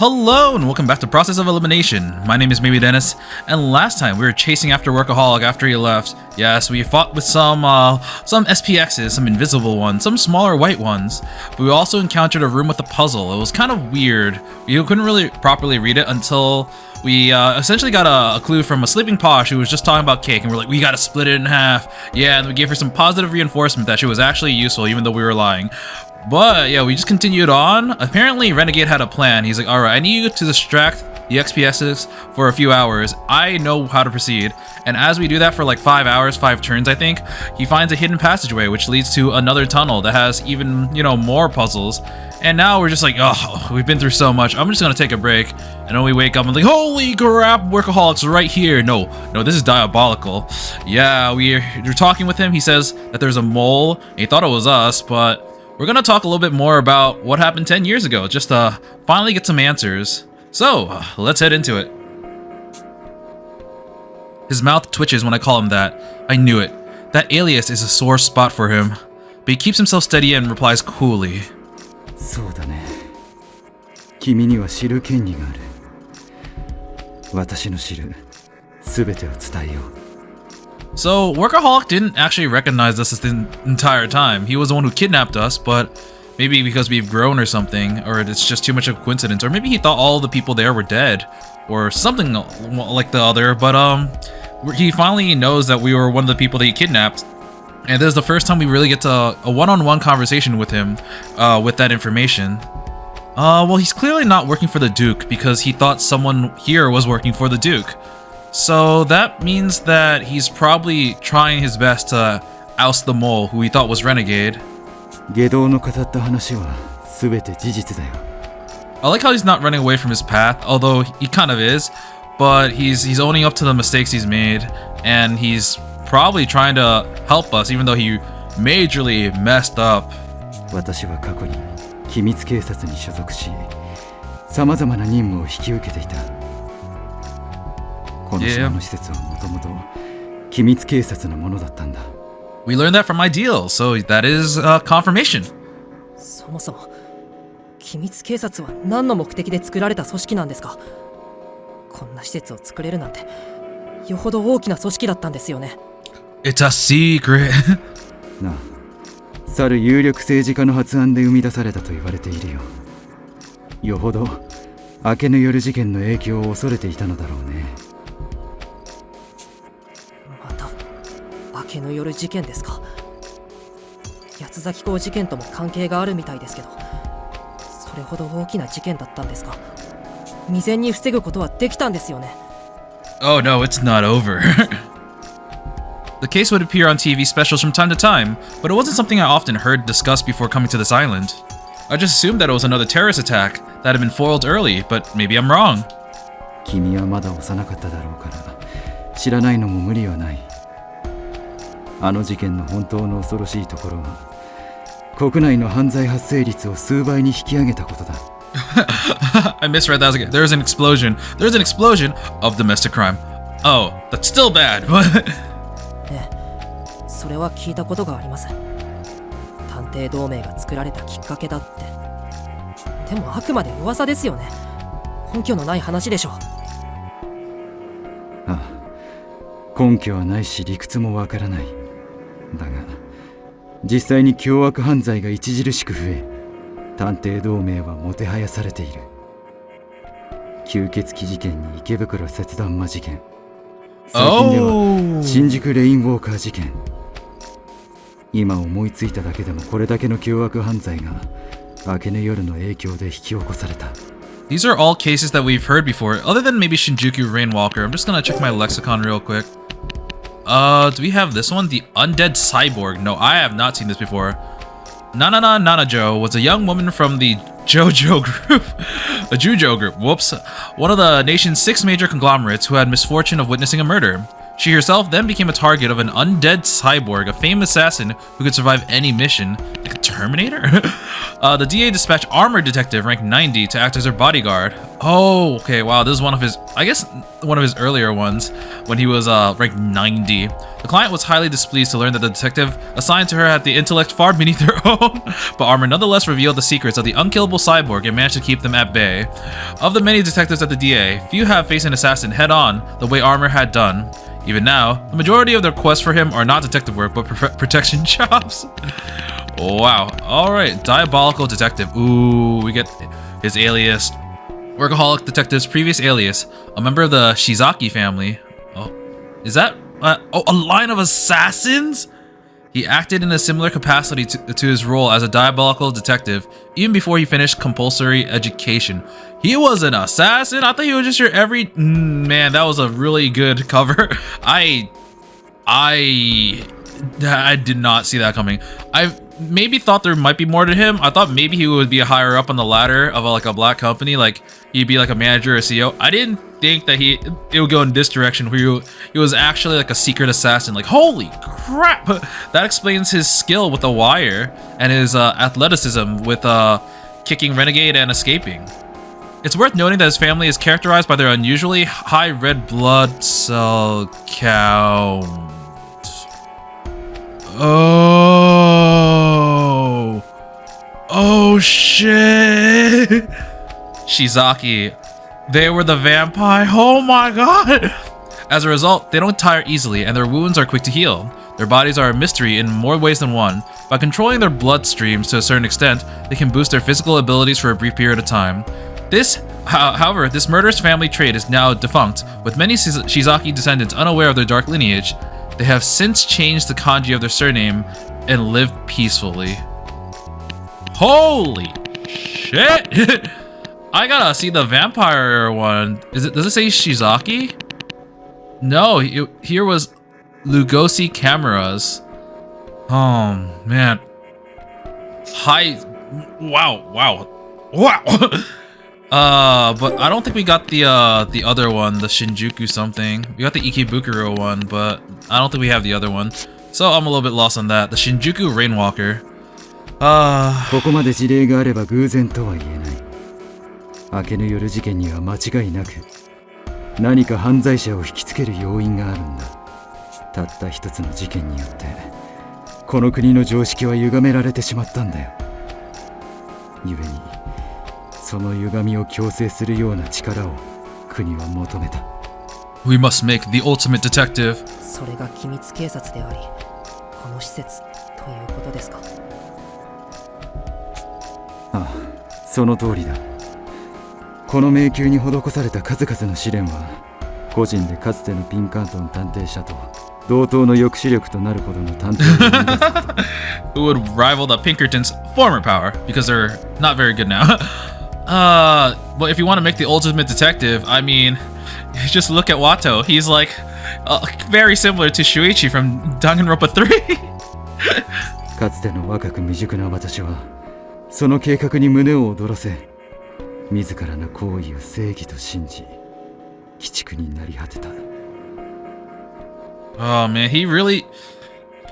Hello and welcome back to Process of Elimination. My name is Maybe Dennis, and last time we were chasing after Workaholic after he left. Yes, we fought with some SPXs, some invisible ones, some smaller white ones. But we also encountered a room with a puzzle. It was kind of weird. You couldn't really properly read it until we essentially got a clue from a sleeping Posh who was just talking about cake, and we're like, we gotta split it in half. Yeah, and we gave her some positive reinforcement that she was actually useful even though we were lying. But yeah, we just continued on. Apparently Renegade had a plan. He's like, alright, I need you to distract the XPSs for a few hours. I know how to proceed. And as we do that for like 5 hours, 5 turns I think, he finds a hidden passageway which leads to another tunnel that has even, more puzzles. And now we're just like, oh, we've been through so much. I'm just gonna take a break. And then we wake up and like, holy crap, Workaholic's right here. No, this is Diabolical. Yeah, we're talking with him. He says that there's a mole. And he thought it was us, but we're gonna talk a little bit more about what happened 10 years ago, just to finally get some answers. So, let's head into it. His mouth twitches when I call him that. I knew it. That alias is a sore spot for him. But he keeps himself steady and replies coolly. そうだね。君には知る権利がある。私の知るすべてを伝えよう。 So, Workaholic didn't actually recognize us the entire time. He was the one who kidnapped us, but maybe because we've grown or something, or it's just too much of a coincidence, or maybe he thought all the people there were dead, or something like the other, but he finally knows that we were one of the people that he kidnapped, and this is the first time we really get to a one-on-one conversation with him, with that information. Well, he's clearly not working for the Duke, because he thought someone here was working for the Duke. So that means that he's probably trying his best to oust the mole who he thought was Renegade. 下道の語った話はすべて事実だよ。 I like how he's not running away from his path, although he kind of is, but he's owning up to the mistakes he's made, and he's probably trying to help us even though he majorly messed up. 私は過去に機密警察に所属し、様々な任務を引き受けていた。 この島の施設はもともと機密警察のものだったんだ。 We learned that from my deal, so that is confirmation. そもそも機密警察は何の目的で作られた組織なんですか？こんな施設を作れるなんてよほど大きな組織だったんですよね。 It's a secret. なあ、去る有力政治家の発案で生み出されたと言われているよ。よほど明けの夜事件の影響を恐れていたのだろうね。 明けの夜事件ですか。八崎港事件とも関係があるみたいですけど、それほど大きな事件だったんですか。未然に防ぐことはできたんですよね。 Oh no, it's not over. The case would appear on TV specials from time to time, but it wasn't something I often heard discussed before coming to this island. I just assumed that it was another terrorist attack that had been foiled early, but maybe I'm wrong. 君はまだ幼かっただろうから知らないのも無理はない。 あの事件の本当の恐ろしいところは国内の犯罪発生率を数倍に引き上げたことだ。I misread that again. There's an explosion. There's an explosion of domestic crime. Oh, that's still bad. ええ、それは聞いたことがあります。探偵同盟が作られたきっかけだって。でもあくまで噂ですよね。根拠のない話でしょう。ああ、根拠はないし理屈もわからない。 だが実際に凶悪犯罪が著しく増え、探偵同盟はもてはやされている。吸血鬼事件に池袋切断魔事件、最近では新宿レインウォーカー事件。今思いついただけでもこれだけの凶悪犯罪が明けの夜の影響で引き起こされた。 These are all cases that we've heard before, other than maybe Shinjuku Rainwalker. I'm just gonna check my lexicon real quick. Do we have this one? The Undead Cyborg. No, I have not seen this before. Nanana Nanajo was a young woman from the Jojo group. A Jujo group, whoops. One of the nation's 6 major conglomerates who had misfortune of witnessing a murder. She herself then became a target of an undead cyborg, a famous assassin who could survive any mission. Like a Terminator? The DA dispatched Armored Detective rank 90 to act as her bodyguard. Oh, okay. Wow, this is one of his, I guess, one of his earlier ones when he was ranked 90. The client was highly displeased to learn that the detective assigned to her had the intellect far beneath her own, but Armor nonetheless revealed the secrets of the unkillable cyborg and managed to keep them at bay. Of the many detectives at the DA, few have faced an assassin head-on the way Armor had done. Even now, the majority of their quests for him are not detective work, but protection jobs. Wow. Alright, Diabolical Detective. Ooh, we get his alias. Workaholic Detective's previous alias, a member of the Shizaki family. Oh, is that a line of assassins? He acted in a similar capacity to his role as a diabolical detective even before he finished compulsory education. He was an assassin? I thought he was just your every... Man, that was a really good cover. I did not see that coming. I maybe thought there might be more to him. I thought maybe he would be higher up on the ladder of like a black company, like he'd be like a manager or CEO. I didn't think that it would go in this direction where he was actually like a secret assassin. Like, holy crap! That explains his skill with the wire and his athleticism with kicking renegade and escaping. It's worth noting that his family is characterized by their unusually high red blood cell count. Oh shit! Shizaki. They were the vampire. Oh my god! As a result, they don't tire easily and their wounds are quick to heal. Their bodies are a mystery in more ways than one. By controlling their blood streams to a certain extent, they can boost their physical abilities for a brief period of time. However, this murderous family trait is now defunct, with many Shizaki descendants unaware of their dark lineage. They have since changed the kanji of their surname and live peacefully. Holy shit! I gotta see the vampire one. Does it say Shizaki? No, here was Lugosi cameras. Oh man. Wow. But I don't think we got the other one, the Shinjuku something. We got the Ikebukuro one, but I don't think we have the other one. So I'm a little bit lost on that. The Shinjuku Rainwalker. ここまで事例があれば偶然とは言えない。明けぬ夜事件には間違いなく何か犯罪者を引きつける要因があるんだ。たった一つの事件によってこの国の常識は歪められてしまったんだよ。故にその歪みを矯正するような力を国は求めた。 We must make the ultimate detective. それが機密警察であり、この施設ということですか。ああ、その通りだ。この迷宮に施された数々の試練は個人でかつてのピンカートン探偵社と同等の抑止力となるほどの探偵を生み出すこと。Who would rival the Pinkertons' former power, because they're not very good now. But if you want to make the ultimate detective, I mean, just look at Watto. He's like very similar to Shuichi from Danganronpa 3. かつての若く未熟な私はその計画に胸を躍らせ自らの行為を正義と信じ鬼畜になり果てた。 Oh man,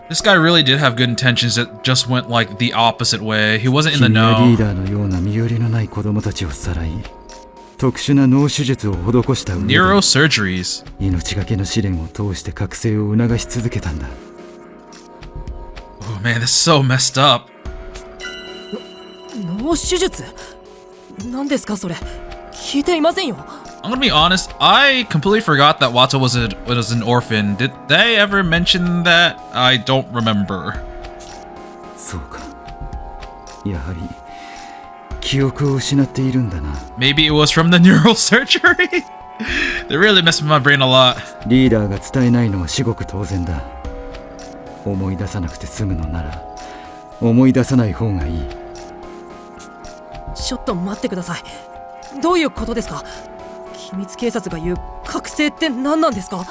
this guy really did have good intentions that just went like the opposite way. He wasn't in the 君は know. リーダーのような身寄りのない子供たちをさらい特殊な脳手術を施した上で Neurosurgeries. 命がけの試練を通して覚醒を促し続けたんだ。 Oh man, that's so messed up. 脳手術？何ですかそれ？聞いていませんよ。 I'm gonna be honest, I completely forgot that Watto was an orphan. Did they ever mention that? I don't remember. そうか。やはり記憶を失っているんだな。 Maybe it was from the neurosurgery? They really messed with my brain a lot. リーダーが伝えないのは至極当然だ。思い出さなくて済むのなら思い出さない方がいい。ちょっと待ってください。どういうことですか？機密警察が言う覚醒って何なんですか？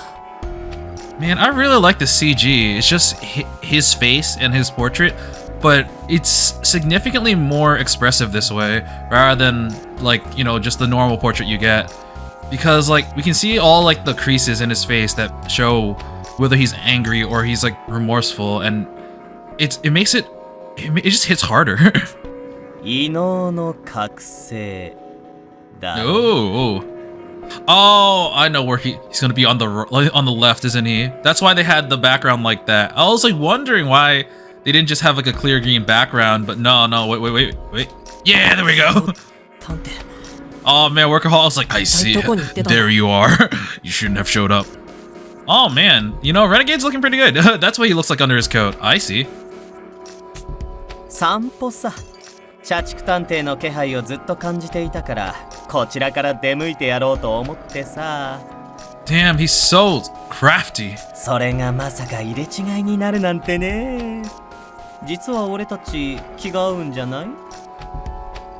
Man, I really like the CG. It's just his face and his portrait, but it's significantly more expressive this way rather than like, you know, just the normal portrait you get. Because like we can see all like the creases in his face that show whether he's angry or he's like remorseful, and it just hits harder. 異能の覚醒 Oh, oh, I know where he's gonna be on the left, isn't he? That's why they had the background like that. I was like wondering why they didn't just have like a clear green background, but no, wait. Yeah, there we go. 探偵 Oh man, Workaholic's like, I see. There you are. You shouldn't have showed up. Oh man, you know, Renegade's looking pretty good. That's what he looks like under his coat. I see. 散歩さ。社畜探偵の気配をずっと感じていたから、こちらから出向いてやろうと思ってさ。Damn, he's so crafty. それがまさか入れ違いになるなんてね。実は俺たち気が合うんじゃない？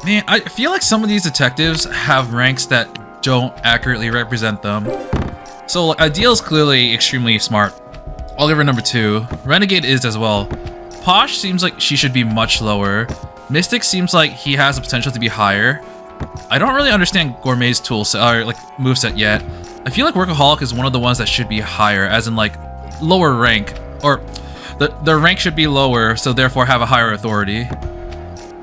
Man, I feel like some of these detectives have ranks that don't accurately represent them. So, like, Ideal is clearly extremely smart. I'll give her number 2. Renegade is as well. Posh seems like she should be much lower. Mystic seems like he has the potential to be higher. I don't really understand Gourmet's toolset or like moveset yet. I feel like Workaholic is one of the ones that should be higher, as in like lower rank, or the rank should be lower, so therefore have a higher authority.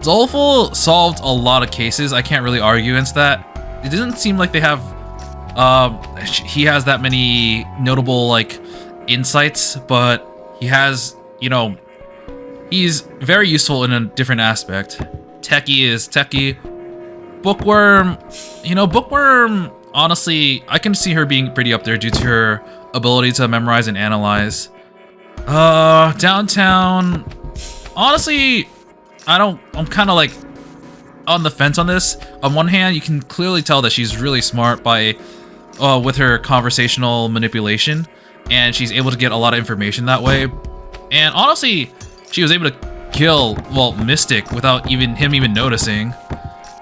Dolful solved a lot of cases. I can't really argue against that. It doesn't seem like they have he has that many notable like insights, but he has, you know, he's very useful in a different aspect. Techie is techie. Bookworm, you know, Bookworm, honestly, I can see her being pretty up there due to her ability to memorize and analyze. Downtown, honestly, I'm kind of like on the fence on this. On one hand, you can clearly tell that she's really smart by with her conversational manipulation, and she's able to get a lot of information that way. And honestly, she was able to kill, well, Mystic without him even noticing.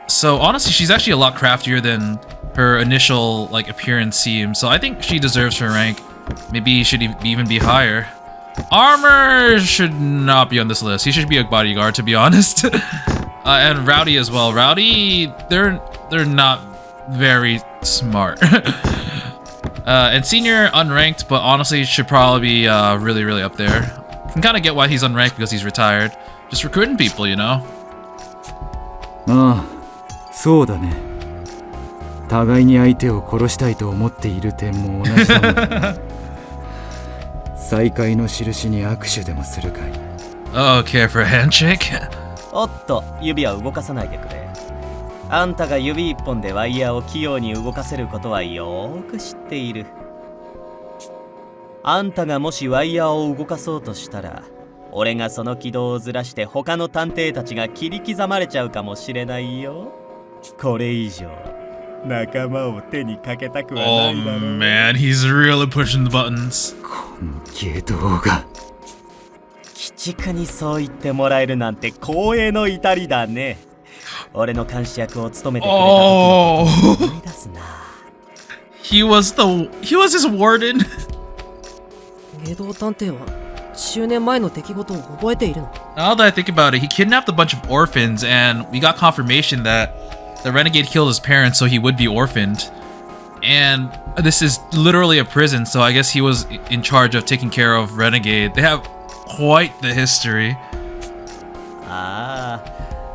So honestly, she's actually a lot craftier than her initial like appearance seems. So I think she deserves her rank. Maybe should even be higher. Armor should not be on this list. He should be a bodyguard, to be honest. And Rowdy as well. Rowdy, they're not very smart. And Senior unranked, but honestly should probably be really up there. Can kind of get why he's unranked because he's retired. Just recruiting people, you know. ああ、そうだね。互いに相手を殺したいと思っている点も同じだもんね。再会の印に握手でもするかい。Okay, for a handshake. おっと、指は動かさないでくれ。あんたが指一本でワイヤーを器用に動かせることはよーく知っている。あんたがもしワイヤーを動かそうとしたら、俺がその軌道をずらして他の探偵たちが切り刻まれちゃうかもしれないよ。これ以上仲間を手にかけたくはないだろう。Oh man, he's really pushing the buttons. この下道が。鬼畜にそう言ってもらえるなんて光栄の至りだね。俺の監視役を務めてくれた時のことを思い出すな。He was his warden. 下道探偵は10年前の出来事を覚えているの？ Now that I think about it, he kidnapped a bunch of orphans, and we got confirmation that the renegade killed his parents, so he would be orphaned. And this is literally a prison, so I guess he was in charge of taking care of Renegade. They have quite the history. あ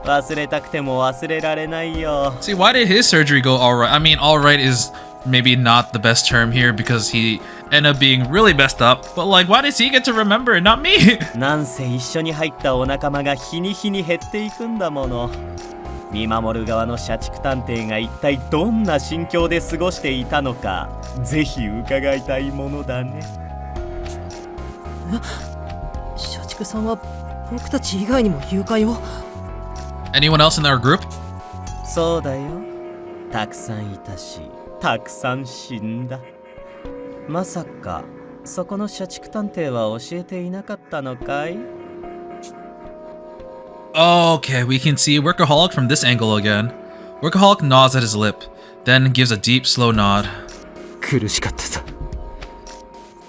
あ、忘れたくても忘れられないよ。 See, why did his surgery go alright? I mean, alright is maybe not the best term here because he ended up being really messed up. But like, why does he get to remember it, not me? なんせ一緒に入ったお仲間が日に日に減っていくんだもの。見守る側の社畜探偵が一体どんな心境で過ごしていたのか、ぜひ伺いたいものだね。社畜さんは僕たち以外にも誘拐を？ Anyone else in our group? そうだよ。たくさんいたし、たくさん死んだ。まさかそこの社畜探偵は教えていなかったのかい？ Okay, we can see Workaholic from this angle again. Workaholic nods at his lip, then gives a deep, slow nod. 苦しかったさ。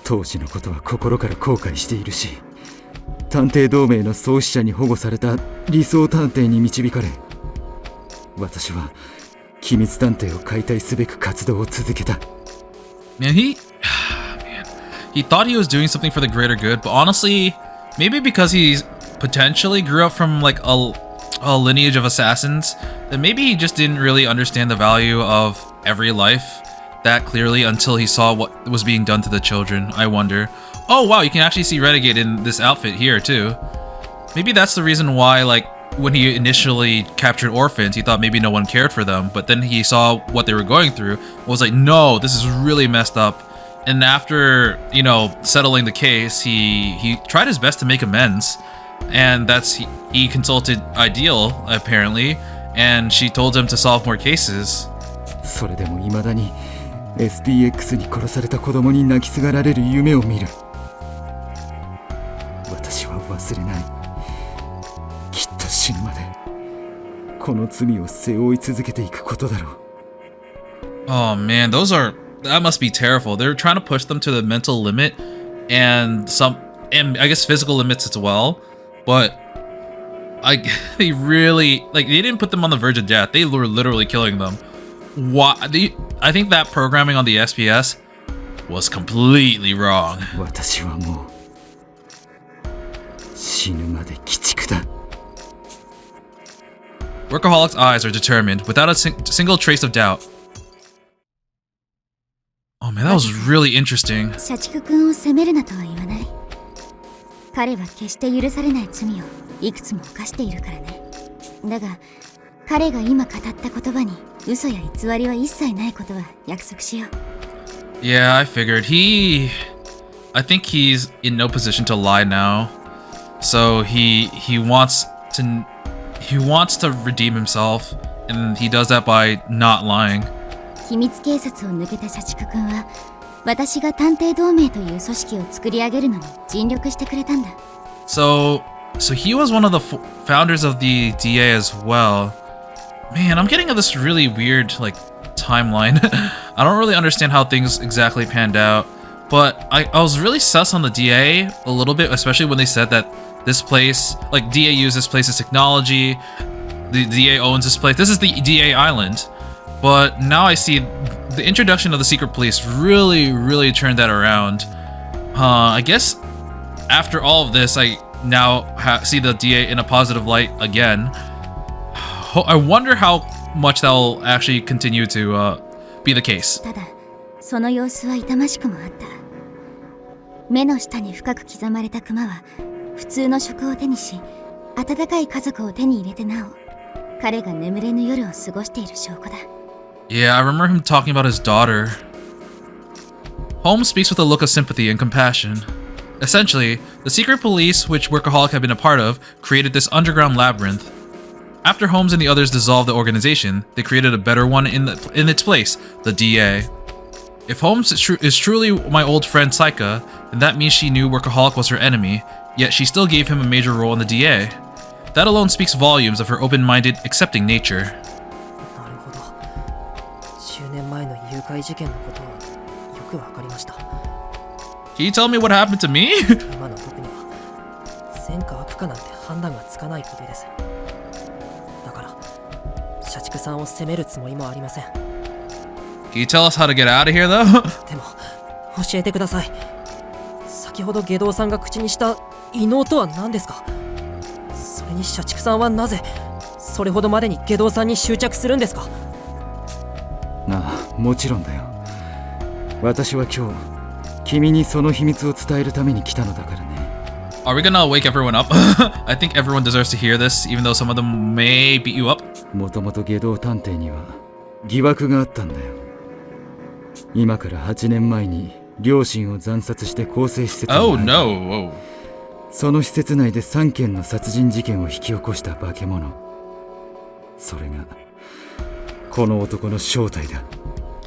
当時のことは心から後悔しているし、探偵同盟の創始者に保護された理想探偵に導かれ、私は機密探偵を解体すべく活動を続けた。Man, he thought he was doing something for the greater good, but honestly, maybe because he's potentially grew up from like a lineage of assassins then maybe he just didn't really understand the value of every life that clearly until he saw what was being done to the children, I wonder. Oh wow, you can actually see Renegade in this outfit here too. Maybe that's the reason why, like, when he initially captured orphans, he thought maybe no one cared for them, but then he saw what they were going through, was like, no, this is really messed up. And after, you know, settling the case, he tried his best to make amends. And he consulted Ideal, apparently, and she told him to solve more cases. それでも未だに SPX に殺された子供に泣きすがられる夢を見る。私は忘れない。きっと死ぬまでこの罪を背負い続けていくことだろう。Oh man, that must be terrible. They're trying to push them to the mental limit and I guess physical limits as well. But they really, like, they didn't put them on the verge of death. They were literally killing them. I think that programming on the SPS was completely wrong. 私はもう死ぬまで鬼畜だ。Workaholic's eyes are determined, without a single trace of doubt. Oh man, that was really interesting. 社畜君を責めるなとは言わない。彼は決して許されない罪をいくつも犯しているからね。だが彼が今語った言葉に嘘や偽りは一切ないことは約束しよう。Yeah, I figured. I think he's in no position to lie now. So he wants to redeem himself, and he does that by not lying. 秘密警察を抜けた社畜君は私が探偵同盟という組織を作り上げるのに尽力してくれたんだ。So he was one of the founders of the DA as well. Man, I'm getting this really weird, like, timeline. I don't really understand how things exactly panned out, but I was really sus on the DA a little bit, especially when they said that this place, like, DA used this place's technology, the DA owns this place. This is the DA island. But now I see the introduction of the secret police really turned that around. I guess after all of this, I now see the DA in a positive light again. I wonder how much that will actually continue to be the case. ただその様子は痛ましくもあった。目の下に深く刻まれたクマは普通の職を手にし、温かい家族を手に入れてなお彼が眠れぬ夜を過ごしている証拠だ。Yeah, I remember him talking about his daughter. Holmes speaks with a look of sympathy and compassion. Essentially, the secret police, which Workaholic had been a part of, created this underground labyrinth. After Holmes and the others dissolved the organization, they created a better one in its place, the DA. If Holmes is truly my old friend Saika, then that means she knew Workaholic was her enemy, yet she still gave him a major role in the DA. That alone speaks volumes of her open-minded, accepting nature. 10年前の誘拐事件のことはよくわかりました。 Can you tell me what happened to me? 今の僕には善か悪かなんて判断がつかないことです。だから社畜さんを責めるつもりもありません。 Can you tell us how to get out of here, though? でも教えてください。先ほど下道さんが口にした異能とは何ですか？それに社畜さんはなぜそれほどまでに下道さんに執着するんですか？なあ、もちろんだよ。私は今日君にその秘密を伝えるために来たのだからね。 Are we gonna wake everyone up? I think everyone deserves to hear this, even though some of them may beat you up. もともと下道探偵には疑惑があったんだよ。今から8年前に両親を惨殺して更生施設に Oh no! その施設内で3件の殺人事件を引き起こした化け物。それがこの男の正体だ。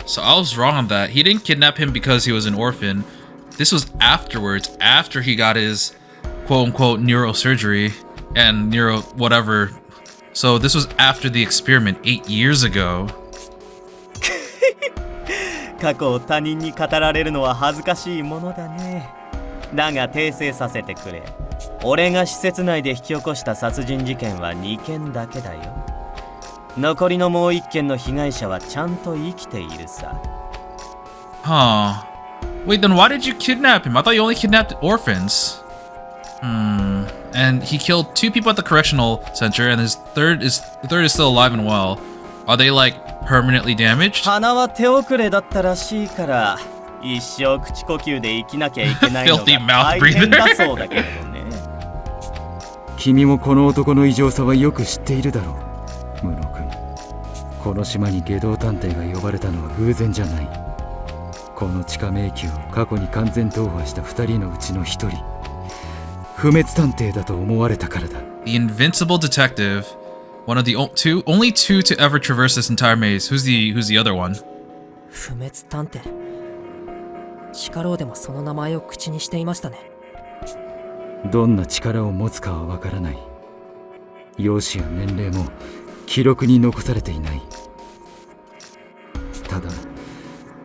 So I was wrong on that. He didn't kidnap him because he was an orphan. This was afterwards, after he got his quote-unquote neurosurgery and neuro whatever. So this was after the experiment 8 years ago. 過去を他人に語られるのは恥ずかしいものだね。だが訂正させてくれ。俺が施設内で引き起こした殺人事件は2件だけだよ。残りのもう1件の被害者はちゃんと生きているさ。Huh. Wait, then why did you kidnap him? I thought you only kidnapped orphans. And he killed 2 people at the correctional center, and the third is still alive and well. Are they like permanently damaged? 鼻は手遅れだったらしいから、一生口呼吸で生きなきゃいけないのが Filthy mouth 大変だそうだけれどね。君もこの男の異常さはよく知っているだろう、ムロ君。この島に下道探偵が呼ばれたのは偶然じゃない。この地下迷宮を過去に完全踏破した2人のうちの1人、不滅探偵だと思われたからだ。The invincible detective, one of the only two to ever traverse this entire maze. Who's the other one? 不滅探偵。シカロウでもその名前を口にしていましたね。どんな力を持つかはわからない。容姿や年齢も記録に残されていない。ただ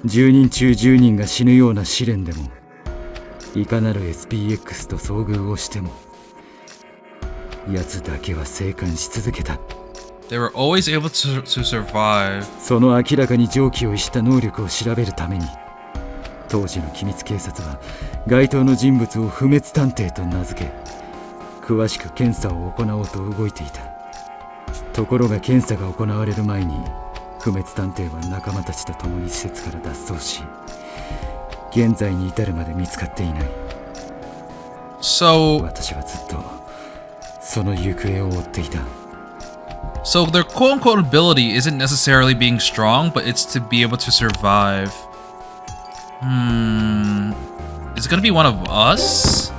10人中10人が死ぬような試練でも、いかなる SPX と遭遇をしても、奴だけは生還し続けた。They were always able to survive. その明らかに常軌を逸した能力を調べるために、当時の機密警察は該当の人物を不滅探偵と名付け、詳しく検査を行おうと動いていた。ところが検査が行われる前に、不滅探偵は仲間たちと共に施設から脱走し、現在に至るまで見つかっていない。So 私はずっとその行方を追っていた。So their quote-unquote ability isn't necessarily being strong, but it's to be able to survive. Is it gonna be one of us?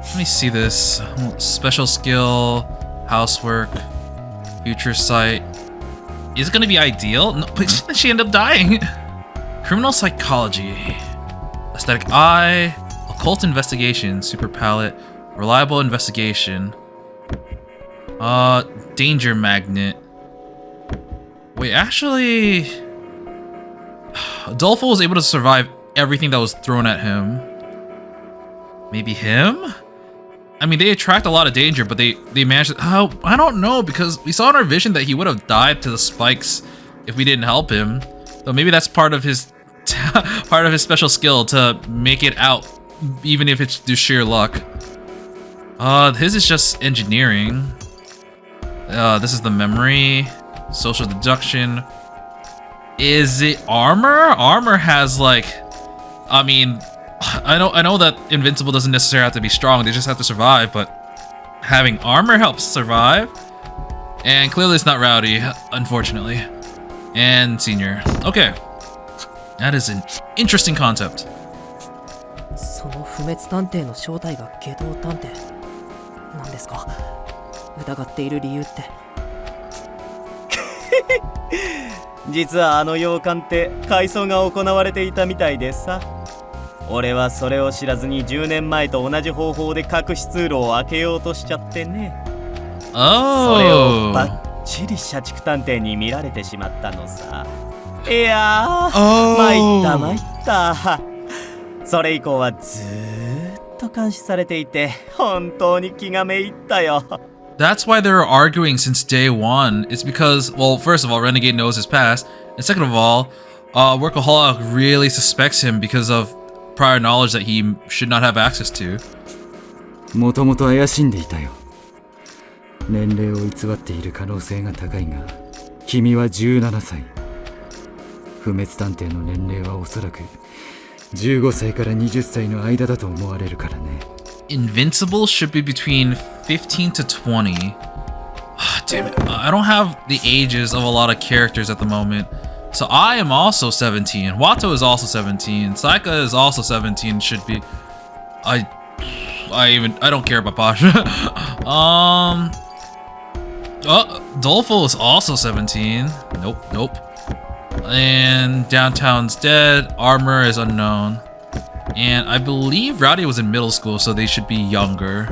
Let me see this. Special skill, housework, future sight. Is it gonna be ideal? No, but she ended up dying. Criminal psychology, aesthetic eye, occult investigation, super palette, reliable investigation. Danger magnet. Wait, actually, Adolfo was able to survive everything that was thrown at him. Maybe him? I mean, they attract a lot of danger, but they managed to, oh, I don't know, because we saw in our vision that he would have died to the spikes if we didn't help him. So maybe that's part of his special skill, to make it out, even if it's through sheer luck. His is just engineering. This is the memory, social deduction. Is it armor? Armor has like, I mean, I know that invincible doesn't necessarily have to be strong, they just have to survive, but having armor helps survive. And clearly it's not Rowdy, unfortunately. And senior. Okay. That is an interesting concept. その不滅探偵の正体が下道探偵なんですか？疑っている理由って。実はあの洋館って改装が行われていたみたいでさ。俺はそれを知らずに10年前と同じ方法で隠し通路を開けようとしちゃってね。それをバッチリ社畜探偵に見られてしまったのさ。いやー、参った。それ以降はずーっと監視されていて、本当に気がめいったよ。That's why they were arguing since day one. It's because, well, first of all, Renegade knows his past, and second of all, Workaholic really suspects him because of prior knowledge that he should not have access to. もともと怪しんでいたよ。年齢を偽っている可能性が高いが、君は17歳。不滅探偵の年齢はおそらく15歳から20歳の間だと思われるからね。Invincible should be between 15 to 20. Damn it. I don't have the ages of a lot of characters at the moment. So I am also 17. Watto is also 17. Saika is also 17. Should be. I don't care about Posh. Dolfo is also 17. Nope. And Downtown's dead. Armor is unknown. And I believe Rowdy was in middle school, so they should be younger.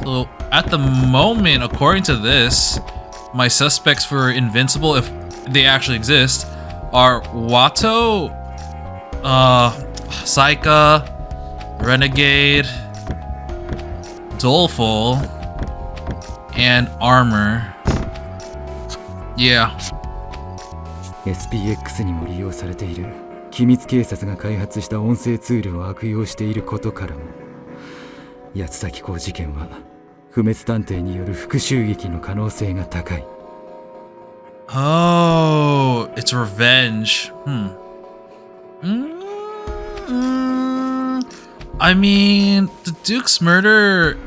So at the moment, according to this, my suspects for Invincible, if they actually exist, are Watto, Saika, Renegade, Dolfo, and Armor. Yeah. SPX にも利用されている機密警察が開発した音声ツールを悪用していることからも、八つ崎港事件は不滅探偵による復讐劇の可能性が高い。 Oh, it's revenge. I mean, the Duke's murder,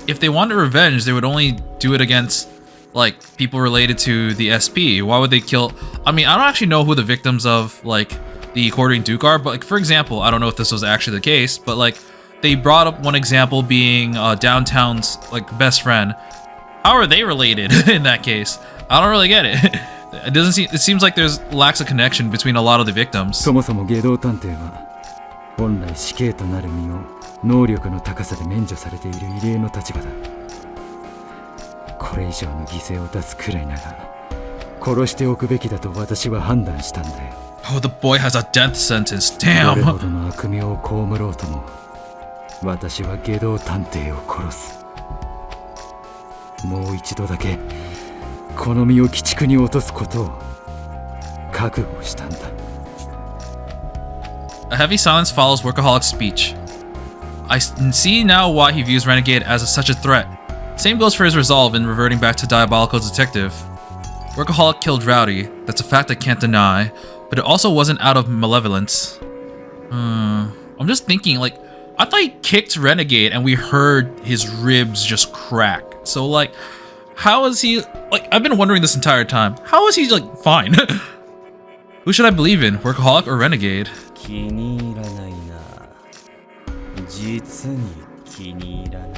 if they wanted revenge, they would only do it against, like, people related to the SP. Why would they kill? I mean, I don't actually know who the victims of, like, the Quartering Duke are, but, like, for example, I don't know if this was actually the case, but, like, they brought up one example being Downtown's, like, best friend. How are they related in that case? I don't really get it. It seems like there's lacks a connection between a lot of the victims. そもそも外道探偵は本来死刑となる身を能力の高さで免除されている異例の立場だ。これ以上の犠牲を出すくらいなら殺しておくべきだと私は判断したんだよ。 Oh, the boy has a death sentence. どれ Damn. ほどの悪名を被ろうとも私は外道探偵を殺す。もう一度だけこの身を鬼畜に落とすことを覚悟したんだ。 A heavy silence follows Workaholic's speech. I see now why he views Renegade as such a threat. Same goes for his resolve in reverting back to Diabolical Detective. Workaholic killed Rowdy, that's a fact I can't deny, but it also wasn't out of malevolence. I'm just thinking, like, I thought he kicked Renegade and we heard his ribs just crack. So, like, how is he, like, I've been wondering this entire time. How is he, like, fine? Who should I believe in, Workaholic or Renegade? 気に入らないな。実に気に入らない。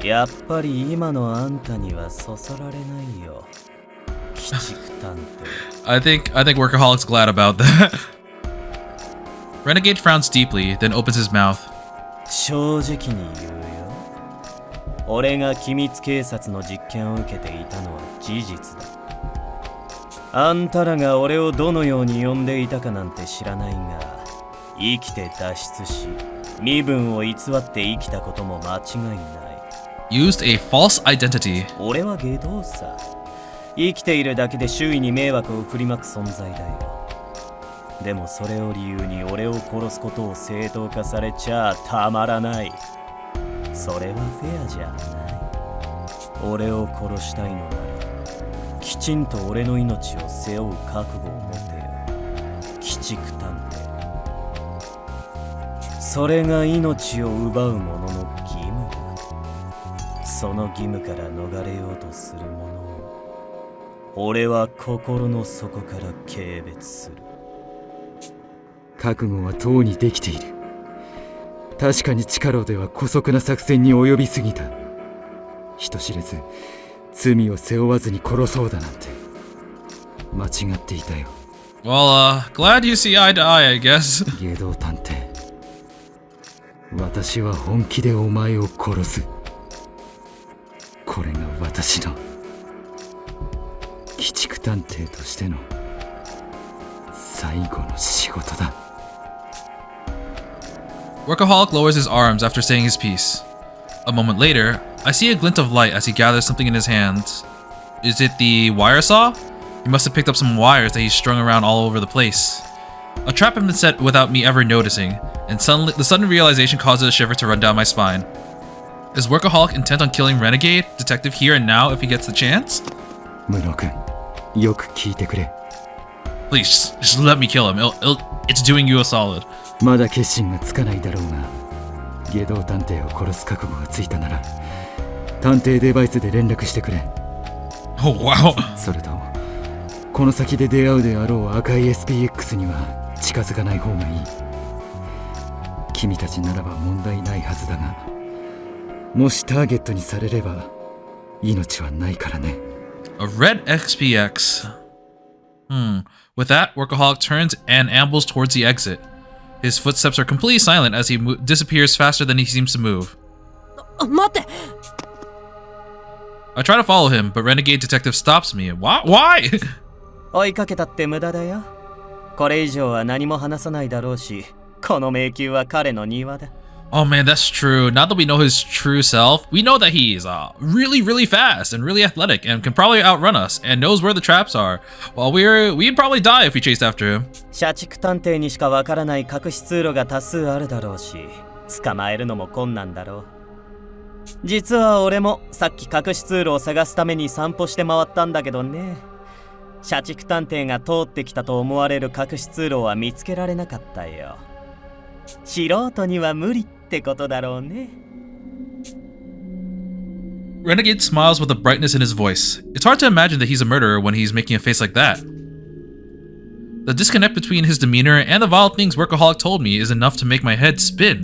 やっぱり今のあんたにはそそられないよ。鬼畜探偵。I think Workaholic's glad about that. Renegade frowns deeply, then opens his mouth. 正直に言うよ。俺が機密警察の実験を受けていたのは事実だ。あんたらが俺をどのように呼んでいたかなんて知らないが、生きて脱出し、身分を偽って生きたことも間違いない。Used a false identity. 俺は外道さ。生きているだけで周囲に迷惑を振りまく存在だよ。でもそれを理由に俺を殺すことを正当化されちゃたまらない。それはフェアじゃない。俺を殺したいのならきちんと俺の命を背負う覚悟を持てよ。鬼畜探偵。それが命を奪う者の義務だ。その義務から逃れようとする者を俺は心の底から軽蔑する。覚悟はとうにできている。確かに力では姑息な作戦に及びすぎた。人知れず罪を背負わずに殺そうだなんて間違っていたよ。 Well, glad you see eye to eye, I guess. 外道探偵、私は本気でお前を殺す。これが私の鬼畜探偵としての最後の仕事だ。 Workaholic lowers his arms after saying his piece. A moment later, I see a glint of light as he gathers something in his hands. Is it the wire saw? He must have picked up some wires that he's strung around all over the place. A trap had been set without me ever noticing, and suddenly the sudden realization causes a shiver to run down my spine. Is Workaholic intent on killing Renegade Detective here and now if he gets the chance? ムロ君、よく聞いてくれ。 Please, just let me kill him. It's doing you a solid. まだ決心がつかないだろうが、外道探偵を殺す覚悟がついたなら探偵デバイスで連絡してくれ。 Oh, wow. それとこの先で出会うであろう赤い SPX には近づかない方がいい。君たちならば問題ないはずだが、もしターゲットにされれば命はないからね。 A red XPX. With that, Workaholic turns and ambles towards the exit. His footsteps are completely silent as he disappears faster than he seems to move. 待って。 I try to follow him, but Renegade Detective stops me. Why? 追いかけたって無駄だよ。これ以上は何も話さないだろうし、この迷宮は彼の庭だ。 Oh man, that's true. Now that we know his true self, we know that he's really, really fast and really athletic and can probably outrun us and knows where the traps are. Well, we'd probably die if we chased after him. 社畜探偵にしかわからない隠し通路が多数あるだろうし、捕まえるのも困難だろう。実は俺もさっき隠し通路を探すために散歩して回ったんだけどね。社畜探偵が通ってきたと思われる隠し通路は見つけられなかったよ。素人には無理ってことだろうね。Renegade smiles with a brightness in his voice. It's hard to imagine that he's a murderer when he's making a face like that. The disconnect between his demeanor and the vile things Workaholic told me is enough to make my head spin.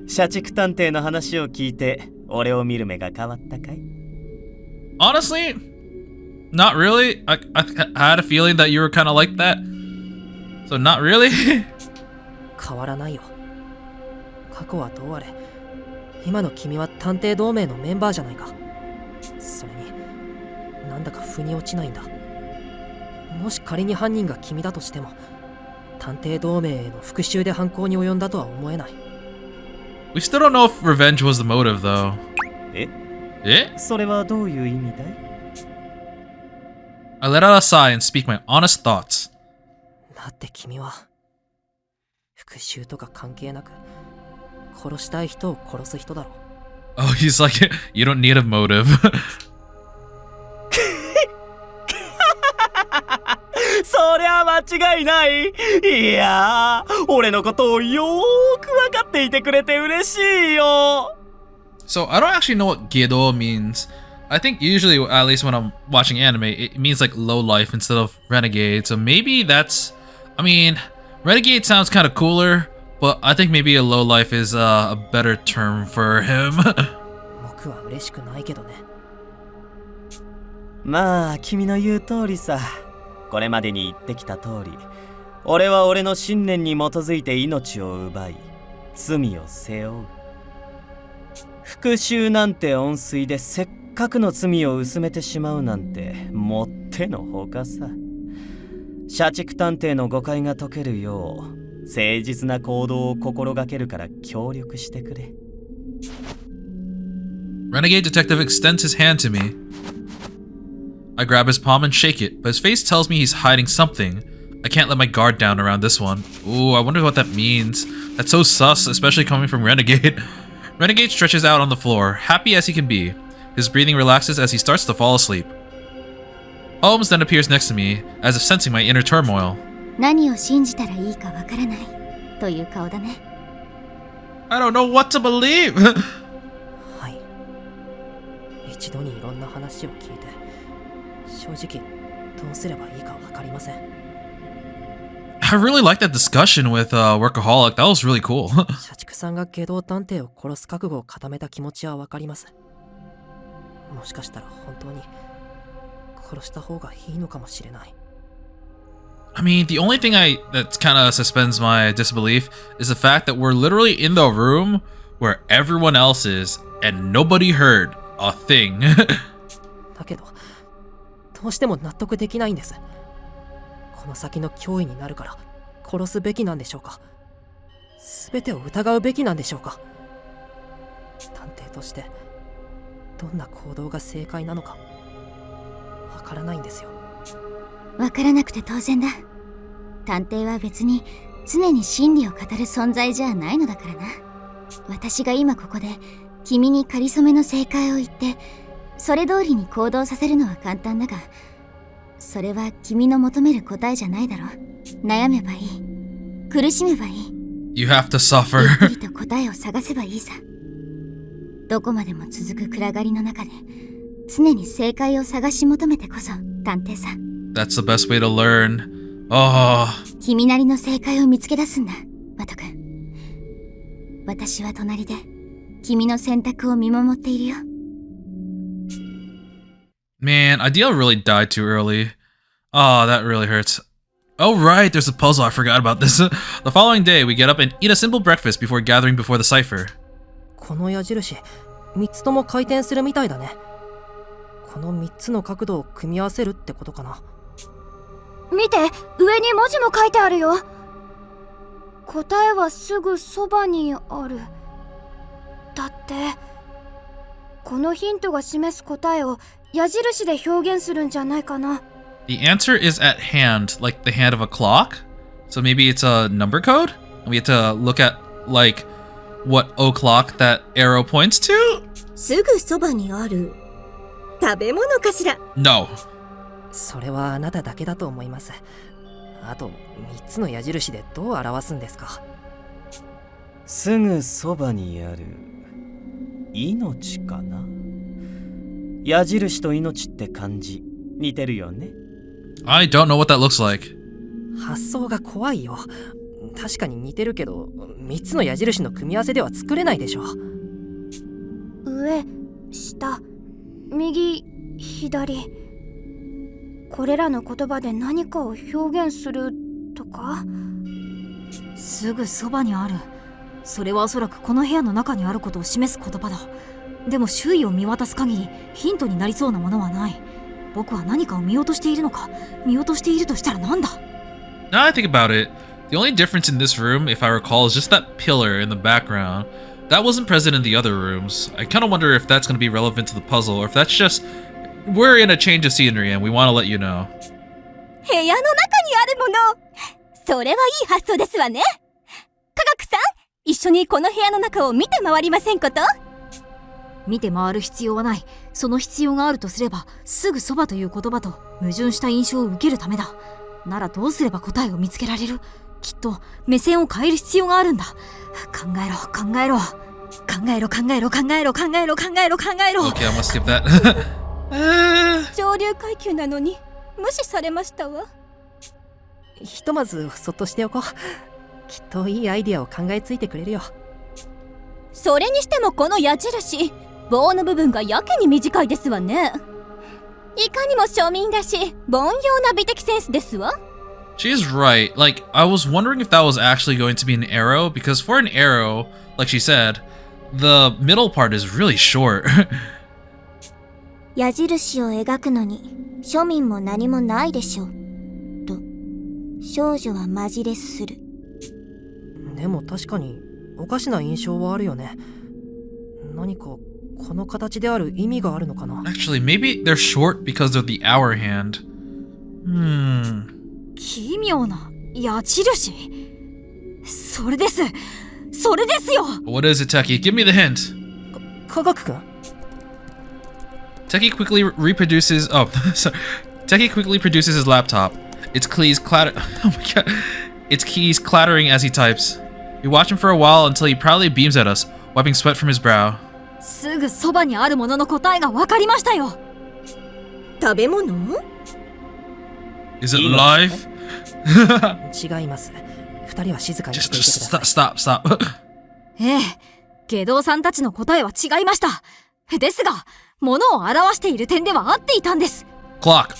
社畜探偵の話を聞いて俺を見る目が変わったかい？ Honestly, not really. I had a feeling that you were kind of like that. So not really. 変わらないよ。過去はどうあれ、今の君は探偵同盟のメンバーじゃないか。それになんだか腑に落ちないんだ。もし仮に犯人が君だとしても、探偵同盟への復讐で犯行に及んだとは思えない。We still don't know if revenge was the motive, though. え？それはどういう意味だい？ I let out a sigh and speak my honest thoughts. だって君は復讐とか関係なく殺したい人を殺す人だろ。Oh, he's like, you don't need a motive. そりゃ間違いない。いやー、俺のことをよーく分かっていてくれて嬉しいよ。 So I don't actually know what Gedo means. I think usually, at least when I'm watching anime, it means like low life instead of renegade. So maybe that's, I mean, renegade sounds kind of cooler, but I think maybe a low life is a better term for him. 僕は嬉しくないけどね。まあ君の言う通りさ。これまでに言ってきた通り、俺は俺の信念に基づいて命を奪い、罪を背負う。復讐なんて温水でせっかくの罪を薄めてしまうなんてもってのほかさ。社畜探偵の誤解が解けるよう誠実な行動を心がけるから協力してくれ。 Renegade detective extends his hand to me. I grab his palm and shake it, but his face tells me he's hiding something. I can't let my guard down around this one. Ooh, I wonder what that means. That's so sus, especially coming from Renegade. Renegade stretches out on the floor, happy as he can be. His breathing relaxes as he starts to fall asleep. Holmes then appears next to me, as if sensing my inner turmoil. 何を信じたらいいかわからないという顔だね。 I don't know what to believe! はい。一度にいろんな話を聞いて、正直どうすればいいかわかりません。I really liked that discussion with Workaholic. That was really cool. 社畜さんが下道探偵を殺す覚悟を固めた気持ちはわかります。もしかしたら本当に殺した方がいいのかもしれない。I mean, the only thing that kind of suspends my disbelief is the fact that we're literally in the room where everyone else is and nobody heard a thing. だけど、どうしても納得できないんです。この先の脅威になるから殺すべきなんでしょうか。全てを疑うべきなんでしょうか。探偵としてどんな行動が正解なのかわからないんですよ。わからなくて当然だ。探偵は別に常に真理を語る存在じゃないのだからな。私が今ここで君に仮初めの正解を言ってそれ通りに行動させるのは簡単だが、それは君の求める答えじゃないだろ。悩めばいい、苦しめばいい。 You have to suffer. ゆっくりと答えを探せばいいさ。どこまでも続く暗がりの中で常に正解を探し求めてこそ探偵さ。 That's the best way to learn. Oh. 君なりの正解を見つけ出すんだ、ワト君。私は隣で君の選択を見守っているよ。 Man, Ideal really died too early. Oh, that really hurts. Oh right, there's a puzzle, I forgot about this. The following day, we get up and eat a simple breakfast before gathering before the cipher. この矢印、3つとも回転するみたいだね。この3つの角度を組み合わせるってことかな。見て、上に文字も書いてあるよ。答えはすぐそばにある。だってこのヒントが示す答えを矢印で表現するんじゃないかな。 The answer is at hand, like the hand of a clock. So maybe it's a number code? And we have to look at, like, what o'clock that arrow points to? すぐそばにある食べ物かしら。 No. それはあなただけだと思います。あと3つの矢印でどう表すんですか？すぐそばにある命かな。矢印と命って漢字似てるよね。 I don't know what that looks like. 発想が怖いよ。確かに似てるけど、3つの矢印の組み合わせでは作れないでしょ。上、下、右、左。これらの言葉で何かを表現するとか？すぐそばにある。それはおそらくこの部屋の中にあることを示す言葉だ。でも周囲を見渡す限りヒントになりそうなものはない。僕は何かを見落としているのか？見落としているとしたらなんだ？ Now I think about it, the only difference in this room, if I recall, is just that pillar in the background. That wasn't present in the other rooms. I kind of wonder if that's going to be relevant to the puzzle, or if that's just we're in a change of scenery and we want to let you know. 部屋の中にあるもの。それはいい発想ですわね。科学さん、一緒にこの部屋の中を見て回りませんこと？見て回る必要はない。その必要があるとすれば、すぐそばという言葉と矛盾した印象を受けるためだ。ならどうすれば答えを見つけられる？きっと目線を変える必要があるんだ。考えろ、考えろ。考えろ、考えろ、考えろ、考えろ、考えろ、考えろ。Okay, I'm gonna skip that. 上流階級なのに無視されましたわ。ひとまずそっとしておこう。きっといいアイディアを考えついてくれるよ。それにしてもこの矢印、棒の部分がやけに短いですわね。いかにも庶民らしい凡庸な美的センスですわ。She's right. Like, I was wondering if that was actually going to be an arrow, because for an arrow, like she said, the middle part is really short. 矢印を描くのに庶民も何もないでしょうと少女はマジレスする。でも確かにおかしな印象はあるよね。何かこの形である意味があるのかな？ Actually, maybe they're short because they're the hour hand. 奇妙な矢印。それです。それですよ。 What is it, Techie? Give me the hint. 科学くん？ Techie quickly reproduces. Oh, sorry. Techie quickly produces his laptop. Its keys clatter. Oh my god. Its keys clattering as he types. We watch him for a while until he proudly beams at us, wiping sweat from his brow. すぐそばにあるものの答えが分かりましたよ。食べ物？ Is it live? 違います。2人は静かにしていてくだ Just さい。 stop. ええ、下道さんたちの答えは違いました。ですが、物を表している点では合っていたんです。Clock.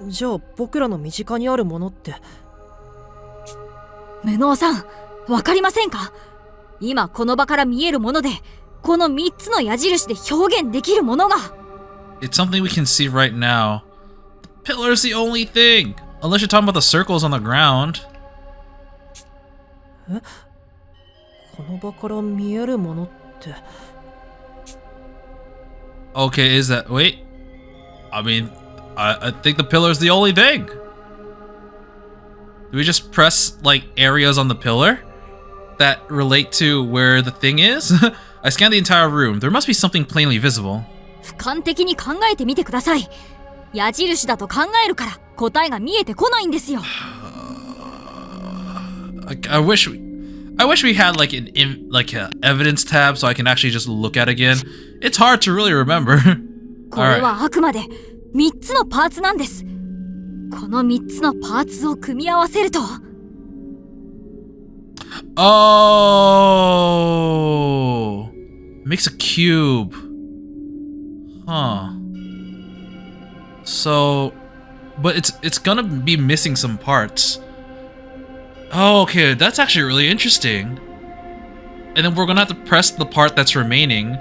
じゃあ僕らの身近にあるものって？無能さん、わかりませんか？今この場から見えるもので、この3つの矢印で表現できるものが。It's something we can see right now. The pillar's the only thing. Unless you're talking about the circles on the ground. この場から見えるものって。Okay, is that... Wait. I mean, I think the pillar's the only thing. Do we just press, like, areas on the pillar that relate to where the thing is? I scanned the entire room. There must be something plainly visible. 俯瞰的に考えてみてください。矢印だと考えるから答えが見えてこないんですよ。I wish we had like an evidence tab so I can actually just look at it again. It's hard to really remember. これはあくまで3つのパーツなんです。この3つのパーツを組み合わせると。Oh, makes a cube. Huh. So, but it's gonna be missing some parts. Oh, okay, that's actually really interesting. And then we're gonna have to press the part that's remaining.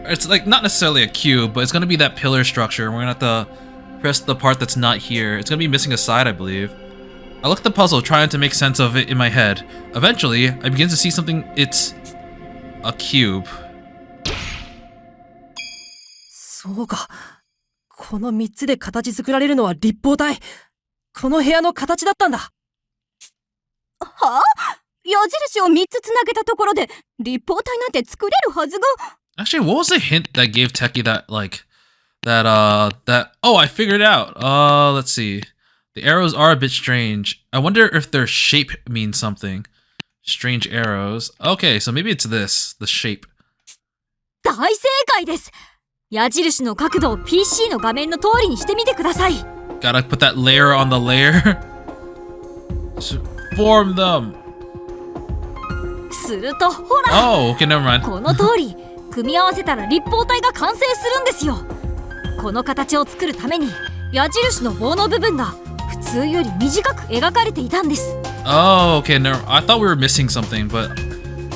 It's like not necessarily a cube, but it's gonna be that pillar structure. We're gonna have to press the part that's not here. It's gonna be missing a side, I believe. I look at the puzzle, trying to make sense of it in my head. Eventually, I begin to see something. It's a cube. そうか。この3つで形作られるのは立方体。この部屋の形だったんだ。はあ？矢印を3つつなげたところで立方体なんて作れるはずが。 Actually, what was the hint that gave Techie that, like, oh, I figured it out. Let's see. The arrows are a bit strange. I wonder if their shape means something. Strange arrows. Okay, so maybe it's this, the shape. 大正解です。矢印の角度を PC の画面の通りにしてみてください。Gotta put that layer on the layer. Form them. するとほら、 Oh, okay, never mind. この通り組み合わせたら立方体が完成するんですよ。この形を作るために矢印の棒の部分が普通より短く描かれていたんです。 Oh, okay, never. I thought we were missing something, but